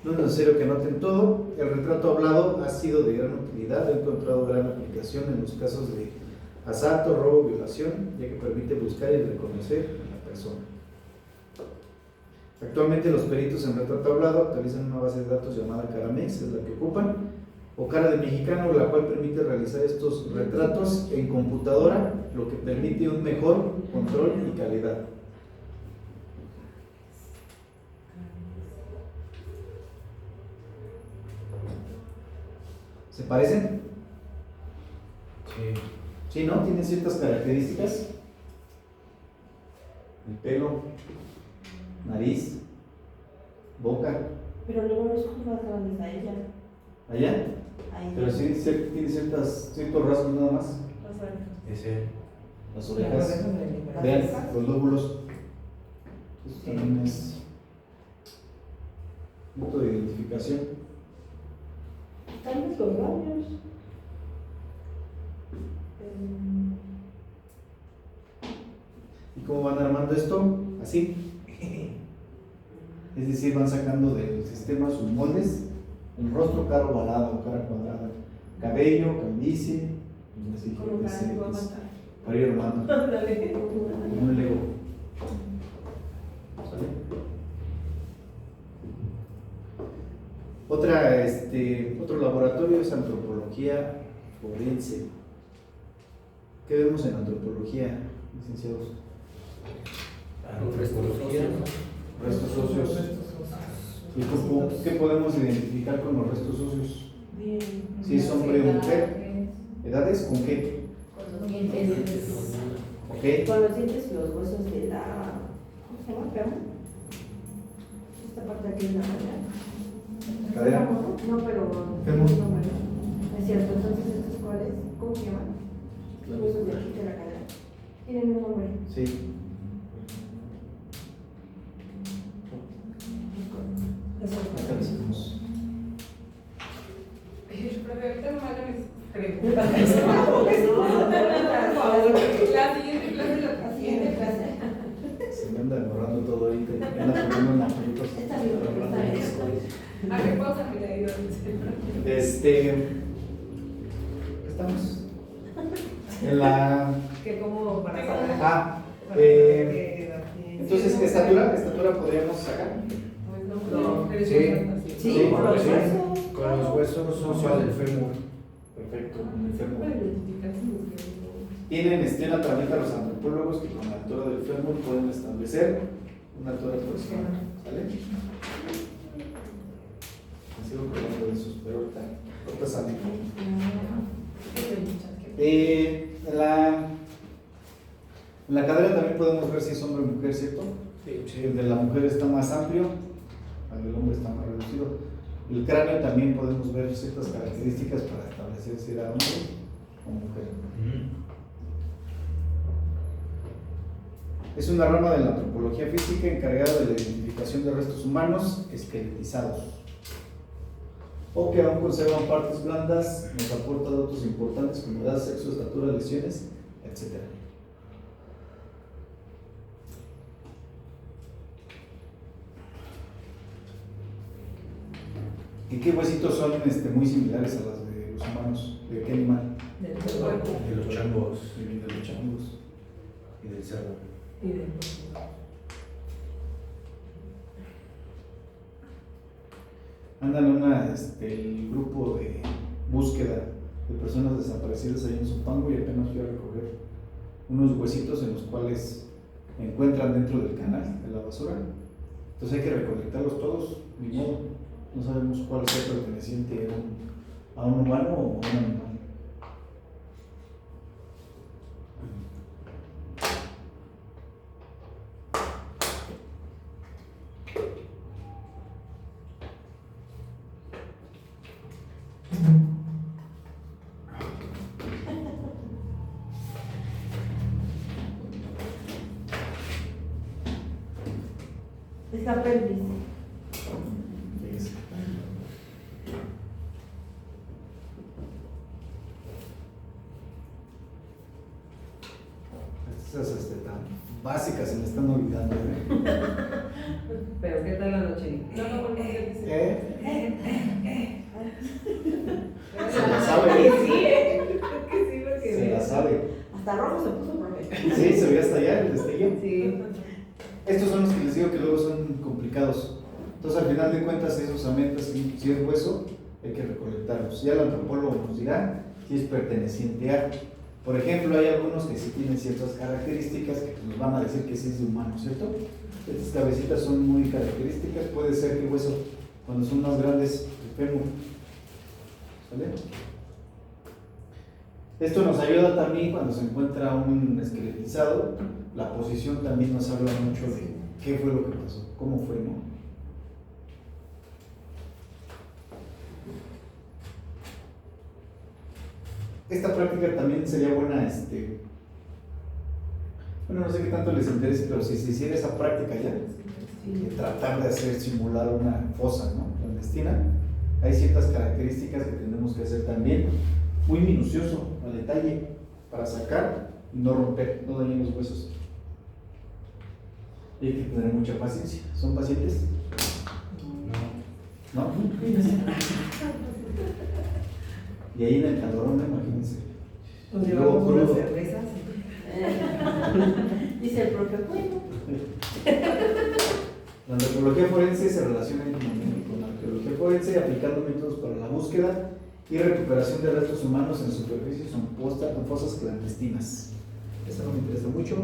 No es necesario que noten todo. El retrato hablado ha sido de gran utilidad, he encontrado gran aplicación en los casos de asalto, robo, violación, ya que permite buscar y reconocer a la persona. Actualmente los peritos en retrato hablado actualizan una base de datos llamada Caramex, es la que ocupan, o cara de mexicano, la cual permite realizar estos retratos en computadora, lo que permite un mejor control y calidad. ¿Se parecen? Sí. Sí, ¿no? Tienen ciertas características. El pelo, nariz, boca. Pero luego los ojos más grandes a ella. Allá, Ahí. pero sí tiene ciertos rasgos nada más. Ese. Las Las orejas, orejas de vean los lóbulos. Eso también es punto de identificación. Tal vez los labios. ¿Y cómo van armando esto? Así. Es decir, van sacando del sistema sus moldes, el rostro, cara ovalada o cara cuadrada, cabello, calvicie, así Como que para que pueda es- matar. para ir armando, Ándale. como un Lego. ¿Sale? Otro laboratorio es antropología forense. ¿Qué vemos en antropología, licenciados? Antropología. Restos óseos. ¿Y qué podemos identificar con los restos óseos? Bien. Si es hombre o mujer. ¿Edades con qué? Con los dientes. ¿Ok? Con los dientes y los huesos de la. ¿Cómo se llama? ¿Perro? Esta parte aquí de la cadera. Cadera. No, pero. Fémur. No, bueno. Es cierto, entonces estos cuáles, ¿cómo se llaman? Los huesos de aquí de la cadera. Tienen un nombre. Sí. Acá decimos. Profe, ahorita no me hagan mis Preguntas. preguntas. Por favor. La siguiente clase la La siguiente clase. Se me anda borrando todo ahorita. Ya la ponemos en las fotos. Está bien, está bien. A ver, pausa, mira, ahí Estamos en la. Que como para Ajá. Ah, para que entonces estatura podríamos sacar. Pues no, pero Sí. Sí, Sí, por los sí. huesos. Con los huesos óseos del fémur. Perfecto. Tienen Tienen una herramienta los antropólogos que con la altura del fémur pueden establecer una altura aproximada. ¿Sale? Me sigo acordando de esos, pero ahorita sale. En la cadera también podemos ver si es hombre o mujer, ¿cierto? Sí. El de la mujer está más amplio, el del hombre está más reducido. El cráneo también podemos ver ciertas características para establecer si era hombre o mujer. Es una rama de la antropología física encargada de la identificación de restos humanos esqueletizados o que aún conservan partes blandas. Nos aporta datos importantes como edad, sexo, estatura, lesiones, etc. ¿Y qué huesitos son muy similares a las de los humanos? ¿De qué animal? Del cuerpo. De los changos De los changos. y del cerdo. y del Andan el grupo de búsqueda de personas desaparecidas ahí en Zumpango y apenas fui a recoger unos huesitos en los cuales encuentran dentro del canal de la basura. Entonces hay que recolectarlos todos, ni modo. No sabemos cuál sea perteneciente a un humano o a un animal. Es la pelvis. Fíjense. Estas tan básicas se me están olvidando. Pero ¿qué tal la noche? No, no, porque dice. Se la sabe. Que sí, porque Se la sabe. Hasta rojo se puso profe. Sí, se ve hasta allá el destello. Sí. Estos son los que les digo que luego son complicados. Entonces, al final de cuentas, esos amentas, si es hueso, hay que recolectarlos. Ya el antropólogo nos dirá si es perteneciente a. Por ejemplo, hay algunos que sí tienen ciertas características que nos van a decir que sí es de humano, ¿cierto? Estas cabecitas son muy características. Puede ser que el hueso, cuando son más grandes, el fémur. ¿Sale? Esto nos ayuda también cuando se encuentra un esqueletizado. La posición también nos habla mucho de qué fue lo que pasó, cómo fue, ¿no? Esta práctica también sería buena, bueno, no sé qué tanto les interese, pero si se hiciera esa práctica ya, de tratar de hacer simular una fosa, ¿no?, clandestina, hay ciertas características que tenemos que hacer también, muy minucioso, al detalle, para sacar y no romper, no dañar los huesos. Y hay que tener mucha paciencia. ¿Son pacientes? ¿No? Y ahí en el calorón, imagínense. Nos Y luego llevamos unas crudo. cervezas. Dice el profe, bueno. La antropología forense se relaciona íntimamente con la arqueología forense, aplicando métodos para la búsqueda y recuperación de restos humanos en superficies o fosas clandestinas. Eso no me interesa mucho.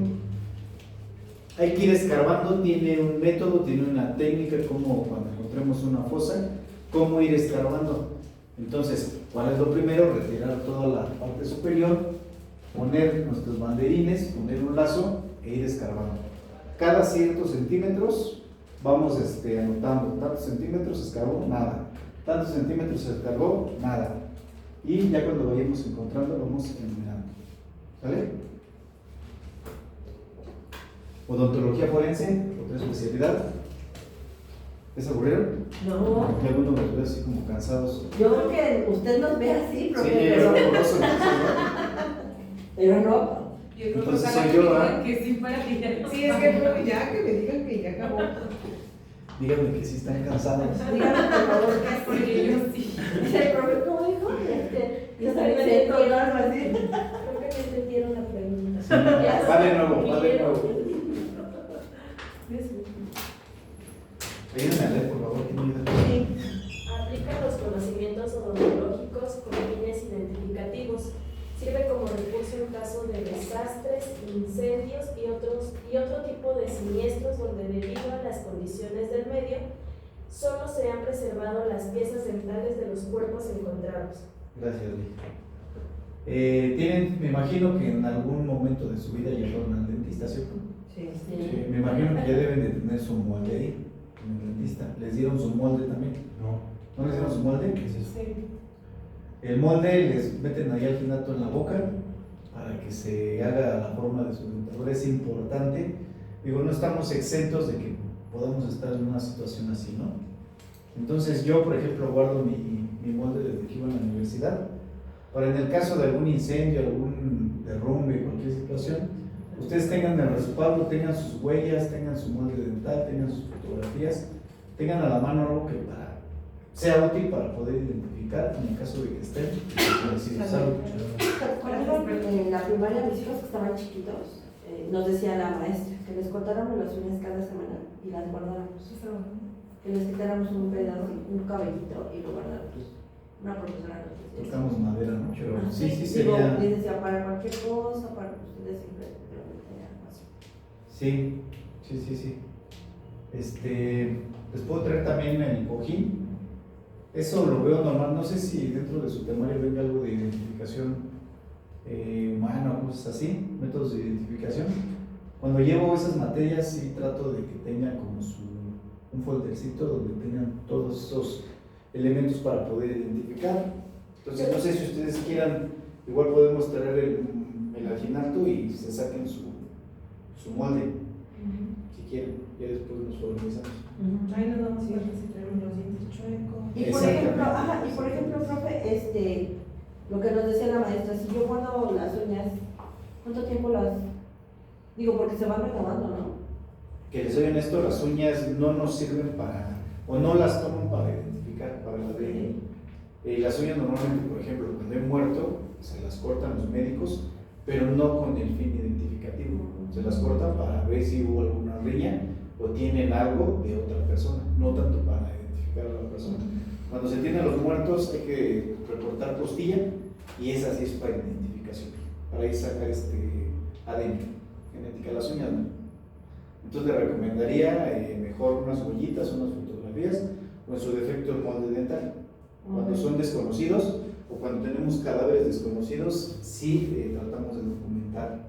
Hay que ir escarbando, tiene un método, tiene una técnica, como cuando encontremos una fosa, cómo ir escarbando. Entonces, ¿cuál es lo primero? Retirar toda la parte superior, poner nuestros banderines, poner un lazo e ir escarbando. Cada ciertos centímetros vamos anotando, tantos centímetros escarbó, nada, tantos centímetros escarbó, nada. Y ya cuando vayamos encontrando, vamos eliminando. ¿Sale? Odontología forense, otra especialidad. ¿Les aburrieron? No. Y algunos los veo así como cansados. Yo creo que usted nos ve así, Sí, profe, yo pero, conozco, pero no. Yo creo que Entonces ojalá soy que yo, me ¿ah? digan que sí para que ya. Sí, es que profe, ya que me digan que ya acabó. Díganme que sí están cansados. Dígame por favor que sí. Porque yo sí. Dice el profe, ¿cómo dijo? Ya está exento o algo así. Creo que me entendieron la pregunta. Sí, va de nuevo, va de nuevo. Ayúdenme a leer, por favor, que no ayuda. Aplica los conocimientos odontológicos con fines identificativos. Sirve como recurso en caso de desastres, incendios y otro tipo de siniestros donde debido a las condiciones del medio solo se han preservado las piezas dentales de los cuerpos encontrados. Gracias, Lee. Tienen, me imagino que en algún momento de su vida llegaron al dentista, ¿cierto? Sí, Sí, me imagino que ya deben de tener su molde ahí, en el dentista. ¿Les dieron su molde también? No. ¿No les dieron su molde? ¿Qué es eso? Sí. El molde les meten ahí al finato en la boca para que se haga la forma de su dentadura. Es importante digo, no estamos exentos de que podamos estar en una situación así, ¿no? Entonces yo, por ejemplo, guardo mi molde desde que iba a la universidad, para en el caso de algún incendio, algún derrumbe, cualquier situación, ustedes tengan el respaldo, tengan sus huellas, tengan su molde dental, tengan sus fotografías, tengan a la mano algo que sea útil para poder identificar en el caso de que estén fallecidos. Por ejemplo, en la primaria mis hijos que estaban chiquitos, nos decía la maestra que les cortáramos las uñas cada semana y las guardáramos. Que les quitáramos un pedazo, un cabellito y lo guardáramos. Una profesora nos decía. Tocamos madera, ¿no? Pero sí Digo, sería. les decía para cualquier cosa, para que ustedes siempre algo así. Sí. Les puedo traer también el cojín. Eso lo veo normal. No sé si dentro de su temario venga algo de identificación humana o cosas así, métodos de identificación. Cuando llevo esas materias, sí trato de que tengan como un foldercito donde tengan todos esos elementos para poder identificar. Entonces, no sé si ustedes quieran, igual podemos traer el alginato y se saquen su molde, si quieren, ya después nos organizamos. Ahí nos damos cuenta si tenemos los dientes chuecos. Y por ejemplo, profe, lo que nos decía la maestra, si yo guardo las uñas, ¿cuánto tiempo las...? Digo, porque se van renovando, ¿no? Que les soy honesto, las uñas no nos sirven para, o no las toman para identificar, para el ADN. Las uñas normalmente, por ejemplo, cuando he muerto, se las cortan los médicos, pero no con el fin identificativo. Se las cortan para ver si hubo alguna riña o tienen algo de otra persona, no tanto para identificar a la persona. Cuando se tienen los muertos hay que reportar costilla y esa sí es para identificación, para ir a sacar ADN genética de las uñas, ¿no? Entonces le recomendaría mejor unas huellitas, unas fotografías o en su defecto el molde dental. Cuando son desconocidos o cuando tenemos cadáveres desconocidos, sí tratamos de documentar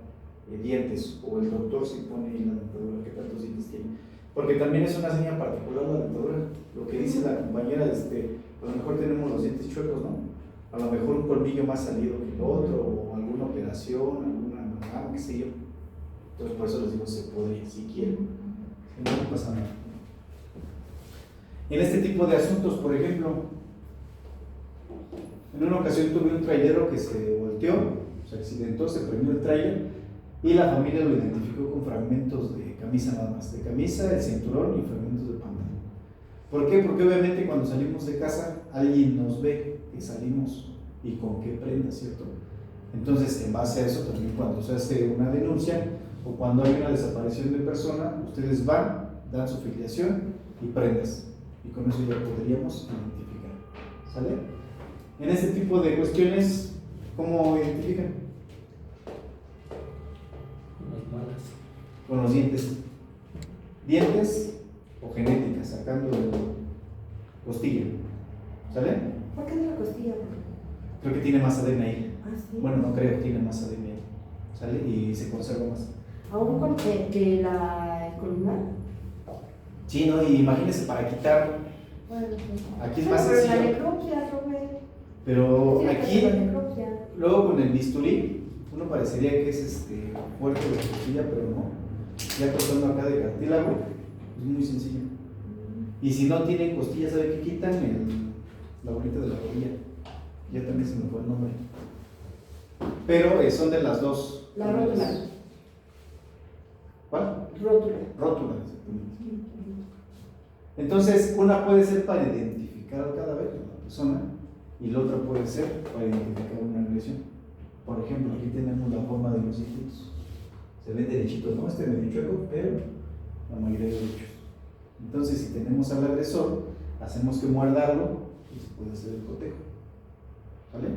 dientes o el doctor si pone ahí la dentadura, qué tantos dientes tiene. Porque también es una seña particular la dentadura. Lo que dice la compañera, a lo mejor tenemos los dientes chuecos, ¿no? A lo mejor un colmillo más salido que el otro o alguna operación, alguna amalgama, qué sé yo. Entonces por eso les digo, se podría, si quieren. No pasa nada. En este tipo de asuntos, por ejemplo, en una ocasión tuve un trailero que se volteó, se accidentó, se prendió el trailer y la familia lo identificó con fragmentos de camisa nada más, de camisa, el cinturón y fragmentos de pantalón. ¿Por qué? Porque obviamente cuando salimos de casa alguien nos ve que salimos y con qué prenda, ¿cierto? Entonces, en base a eso también cuando se hace una denuncia o cuando hay una desaparición de persona, ustedes van, dan su filiación y prendas y con eso ya podríamos identificar, ¿sale? En este tipo de cuestiones, ¿cómo identifican? Las malas. Con los dientes. Dientes o genética, sacando de costilla. ¿Sale? ¿Por qué de la costilla? Creo que tiene más ADN ahí. Ah, sí. Bueno, no creo, tiene más ADN ahí. ¿Sale? Y se conserva más. ¿Aún con que la columna? Sí, ¿no? Y imagínense para quitar. Bueno, pues. Aquí es más pero la sencillo. necropsia, Robert. Pero Sí, aquí, la necropsia. luego con el bisturí, uno parecería que es fuerte de costilla, pero no. Ya cortando acá de cartílago, es muy sencillo. Y si no tienen costillas, ¿sabe qué quitan? La bolita de la rodilla. Ya también se me fue el nombre. Pero son de las dos. La rótula. ¿Cuál? Rótula. Rótula, exactamente. Entonces, una puede ser para identificar al cadáver de la persona y la otra puede ser para identificar una agresión. Por ejemplo, aquí tenemos la forma de los hijitos. Se ven derechitos, ¿no? Este medio chueco, pero la mayoría de derechos. Entonces, si tenemos al agresor, hacemos que muerdarlo y se puede hacer el cotejo. ¿Vale?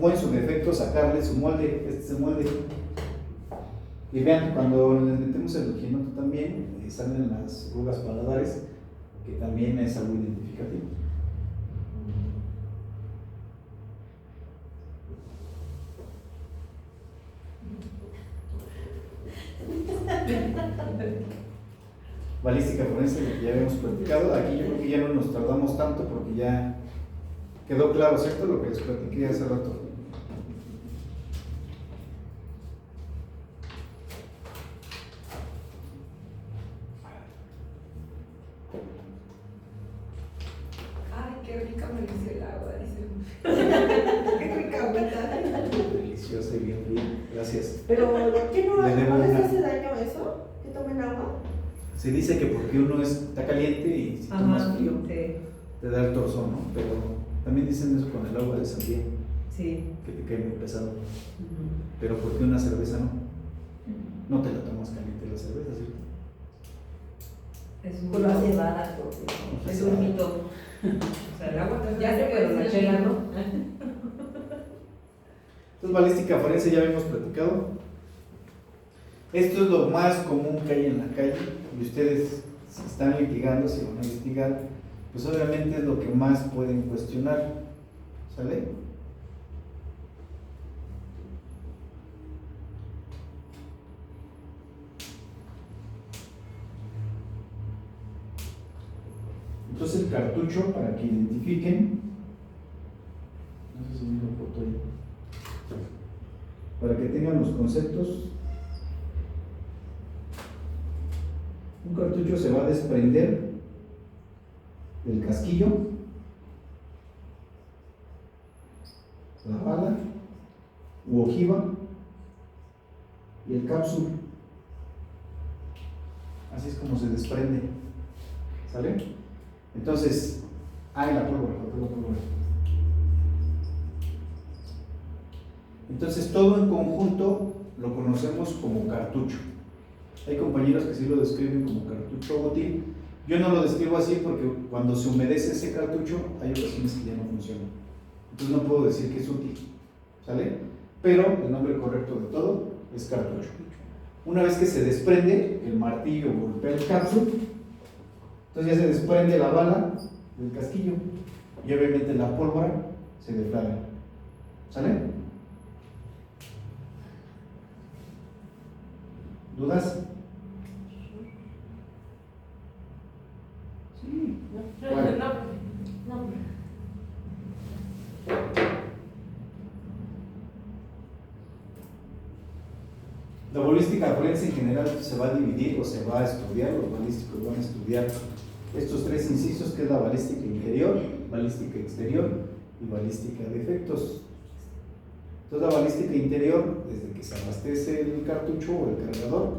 O en su defecto sacarle su molde, este es el molde. Y vean, cuando les metemos el ginoto también, salen las arrugas paladares, que también es algo identificativo. Balística forense, lo que ya habíamos platicado. Aquí yo creo que ya no nos tardamos tanto porque ya quedó claro, ¿cierto? Lo que les platiqué hace rato. Se dice que porque uno está caliente y si tomas Ajá, frío, sí, te da el torzón, ¿no? Pero también dicen eso con el agua de sandía, sí. que te cae muy pesado. Ujú. Pero porque una cerveza no. No te la tomas caliente la cerveza, ¿cierto? Es un Por la mito. cebada, porque Es un mito. O sea, el agua te Ya hace, sé, pero la chela no. Entonces, balística forense ya habíamos platicado. Esto es lo más común que hay en la calle y ustedes, si están litigando, si van a investigar, pues obviamente es lo que más pueden cuestionar. ¿Sale? Entonces el cartucho, para que identifiquen, no sé si me lo foto ahí, para que tengan los conceptos, un cartucho se va a desprender del casquillo, la bala u ojiva y el cápsul. Así es como se desprende. ¿Sale? Entonces, la pólvora. Entonces, todo en conjunto lo conocemos como cartucho. Hay compañeros que sí lo describen como cartucho útil. Yo no lo describo así porque cuando se humedece ese cartucho, hay ocasiones que ya no funciona. Entonces, no puedo decir que es útil. ¿Sale? Pero el nombre correcto de todo es cartucho. Una vez que se desprende, el martillo golpea el cápsul. Entonces ya se desprende la bala del casquillo y obviamente la pólvora se deflagra. ¿Sale? ¿Dudas? Sí. ¿Cuál? No. La balística forense en general se va a dividir o se va a estudiar, los balísticos van a estudiar estos tres incisos, que es la balística interior, balística exterior y balística de efectos. Entonces la balística interior, desde que se abastece el cartucho o el cargador,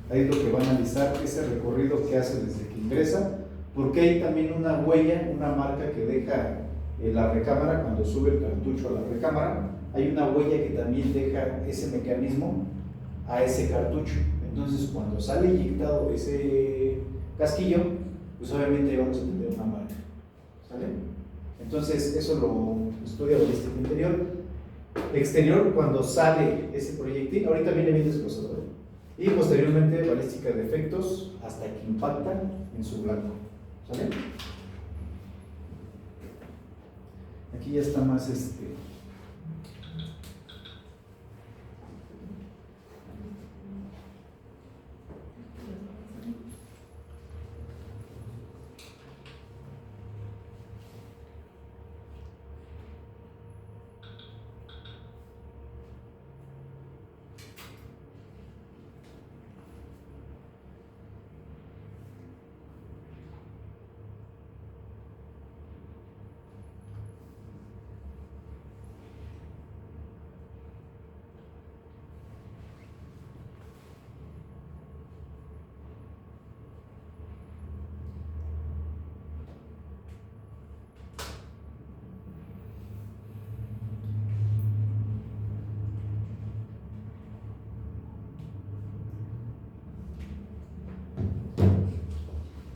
ahí es lo que va a analizar ese recorrido que hace desde que ingresa, porque hay también una huella, una marca que deja la recámara cuando sube el cartucho a la recámara, hay una huella que también deja ese mecanismo a ese cartucho. Entonces cuando sale inyectado ese casquillo, pues obviamente vamos a tener una marca. ¿Sale? Entonces eso lo estudia balística interior. Exterior, cuando sale ese proyectil, ahorita viene bien desglosado, ¿eh? Y posteriormente balística de efectos hasta que impacta en su blanco. ¿Sale? Aquí ya está más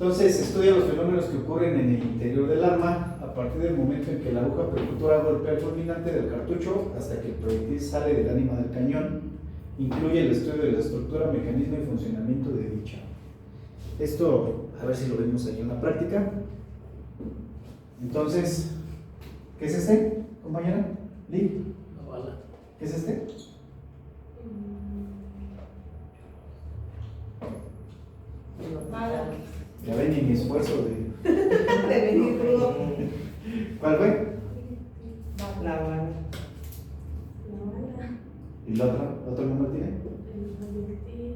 Entonces, estudia los fenómenos que ocurren en el interior del arma a partir del momento en que la aguja percutora golpea el fulminante del cartucho hasta que el proyectil sale del ánima del cañón. Incluye el estudio de la estructura, mecanismo y funcionamiento de dicha. Esto, a ver si lo vemos ahí en la práctica. Entonces, ¿qué es este, compañera? ¿Lee? La bala. ¿Qué es este? Bala. Ya ven, ni mi esfuerzo de... De venir crudo. ¿Cuál fue? La bala. La bala, ¿Y la otra? ¿Otro número tiene? el proyectil,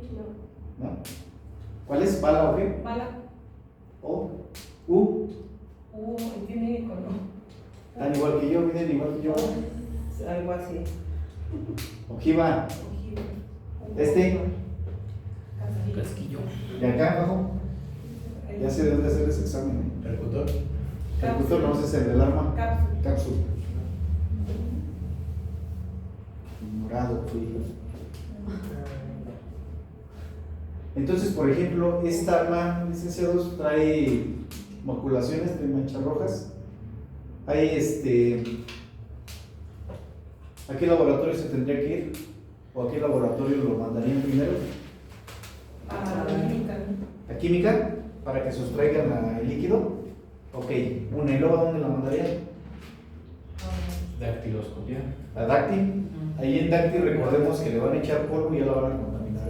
no. ¿No? ¿Cuál es? ¿Bala o qué? Bala. ¿O? ¿U? Tiene icono. Están igual que yo, miren, igual que yo. Algo así. Ojiva. Ojiva. Este. Casquillo. Y acá abajo, ya sé de dónde hacer ese examen. ¿Percutor? El percutor no es el del arma. Cápsula. Cápsula. Morado, frío. Entonces, por ejemplo, esta arma, licenciados, trae maculaciones, trae manchas rojas. Hay ¿a qué laboratorio se tendría que ir? ¿O a qué laboratorio lo mandarían primero? A la química. ¿A química? Para que sustraigan el líquido. Ok, una. ¿Y luego a dónde la mandarían? Dactiloscopia. A Dacti. Ahí en Dacti recordemos que le van a echar polvo y ya la van a contaminar.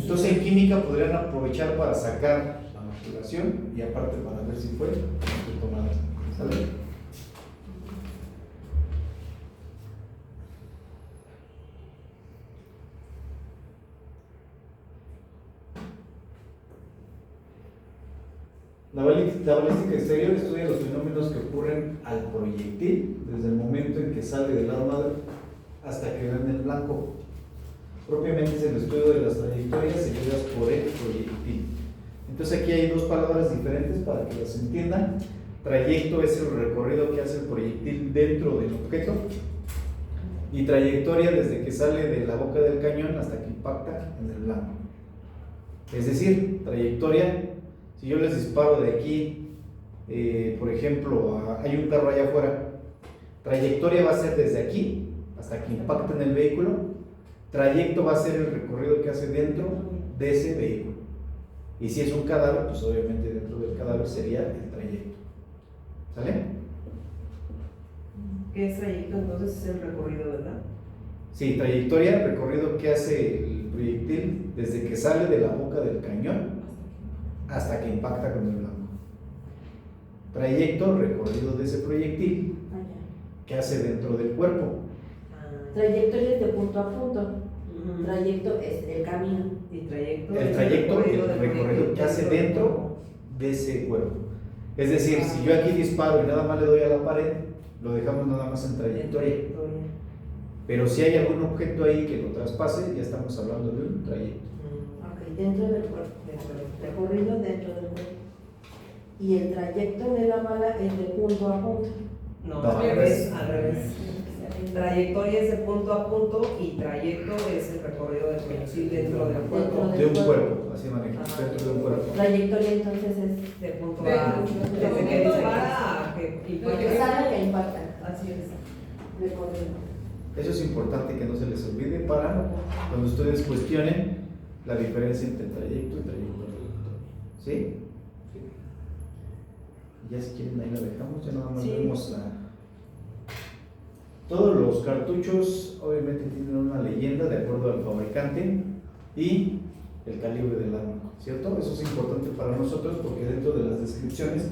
Entonces en química podrían aprovechar para sacar la maculación y aparte para ver si fue tomada. ¿Sale? La balística exterior estudia los fenómenos que ocurren al proyectil desde el momento en que sale del arma hasta que da en el blanco. Propiamente es el estudio de las trayectorias seguidas por el proyectil. Entonces aquí hay dos palabras diferentes para que las entiendan. Trayecto es el recorrido que hace el proyectil dentro del objeto y trayectoria desde que sale de la boca del cañón hasta que impacta en el blanco. Es decir, trayectoria, si yo les disparo de aquí, por ejemplo, hay un carro allá afuera, trayectoria va a ser desde aquí hasta que impacta en el vehículo, trayecto va a ser el recorrido que hace dentro de ese vehículo. Y si es un cadáver, pues obviamente dentro del cadáver sería el trayecto. ¿Sale? ¿Qué es trayecto entonces? Es el recorrido, ¿verdad? Sí, trayectoria, recorrido que hace el proyectil desde que sale de la boca del cañón hasta que impacta con el blanco. Trayecto, recorrido de ese proyectil que hace dentro del cuerpo. Trayectoria es de punto a punto. Trayecto es el camino. Y trayecto El es trayecto, el del recorrido que hace del dentro de ese cuerpo. Es decir, si yo aquí disparo y nada más le doy a la pared, lo dejamos nada más en trayectoria. Pero si hay algún objeto ahí que lo traspase, ya estamos hablando de un trayecto. Ok, dentro del cuerpo. Recorrido dentro del cuerpo. Y el trayecto de la bala es de punto a punto. No, No, al revés, al revés. Trayectoria es de punto a punto y trayecto es el recorrido del proyectil dentro del cuerpo. De un cuerpo, así manejamos, dentro de un cuerpo. Trayectoria entonces es De punto De- a desde que de- dispara a que que impacta. sale que impacta. Así es. Recorrido. Eso es importante que no se les olvide para cuando ustedes cuestionen la diferencia entre trayecto y trayectoria. ¿Sí? Ya si quieren ahí la dejamos, ya nada más Sí. vemos la... Todos los cartuchos obviamente tienen una leyenda de acuerdo al fabricante y el calibre del arma, ¿cierto? Eso es importante para nosotros porque dentro de las descripciones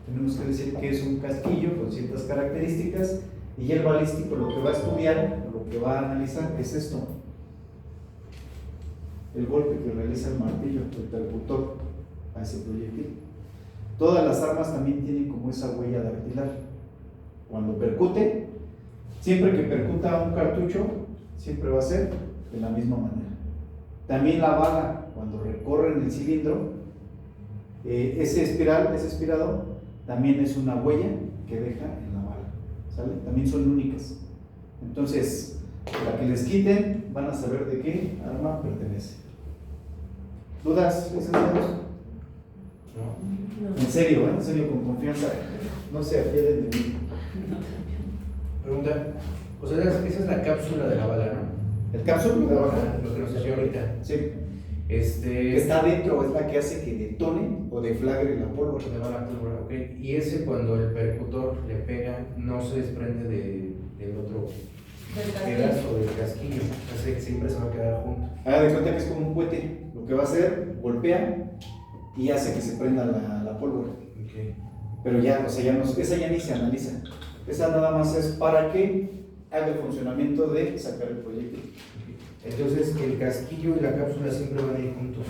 tenemos que decir que es un casquillo con ciertas características y el balístico lo que va a estudiar, lo que va a analizar es esto: el golpe que realiza el martillo, el percutor a ese proyectil. Todas las armas también tienen como esa huella dactilar. Cuando percute, siempre que percuta un cartucho, siempre va a ser de la misma manera. También la bala, cuando recorre en el cilindro, ese espirado, también es una huella que deja en la bala, ¿sale? También son únicas. Entonces, para que les quiten, van a saber de qué arma pertenece. ¿Dudas, licenciados? No. En serio, con confianza. No se apieden de mí. Pregunta. O sea, esa es la cápsula de la bala, ¿no? El cápsula de abajo, Lo que nos enseñó ahorita. sí, que está dentro, es la que hace que detone o deflagre la pólvora. De bala pólvora, ok. Y ese cuando el percutor le pega, no se desprende del otro Del casquillo. pedazo del casquillo. Ese siempre se va a quedar junto. Haga de cuenta que es como un cohete. Lo que va a hacer, golpea y hace que se prenda la pólvora. Ok. Pero ya, o sea, esa ya ni se analiza. Esa nada más es para que haga el funcionamiento de sacar el proyectil. Entonces, el casquillo y la cápsula siempre van a ir juntos.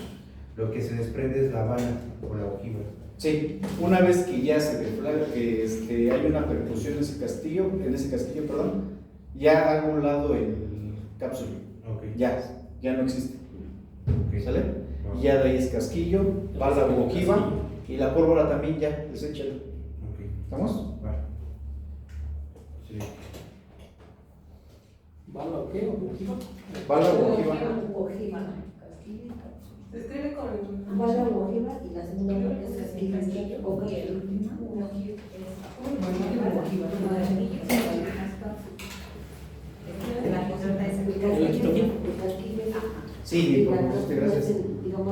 Lo que se desprende es la bala o la ojiva. Sí, una vez que ya se deflagra, que hay una percusión en ese casquillo, ya haga a un lado el cápsula. Ok. Ya, ya no existe. Ok. ¿Sale? Ah. Y ya de ahí es casquillo, bala o ojiva, y la pólvora también ya, deséchalo. Ok. ¿Estamos? Vale. Sí. ¿Bala o qué? ¿O ojiva? Bala o ojiva. Ojiva. Se escribe con Bala o ojiva y la segunda parte es casquillo. Ok, el último. La ¿Yo le quito quién? Sí, por favor, gracias. digamos,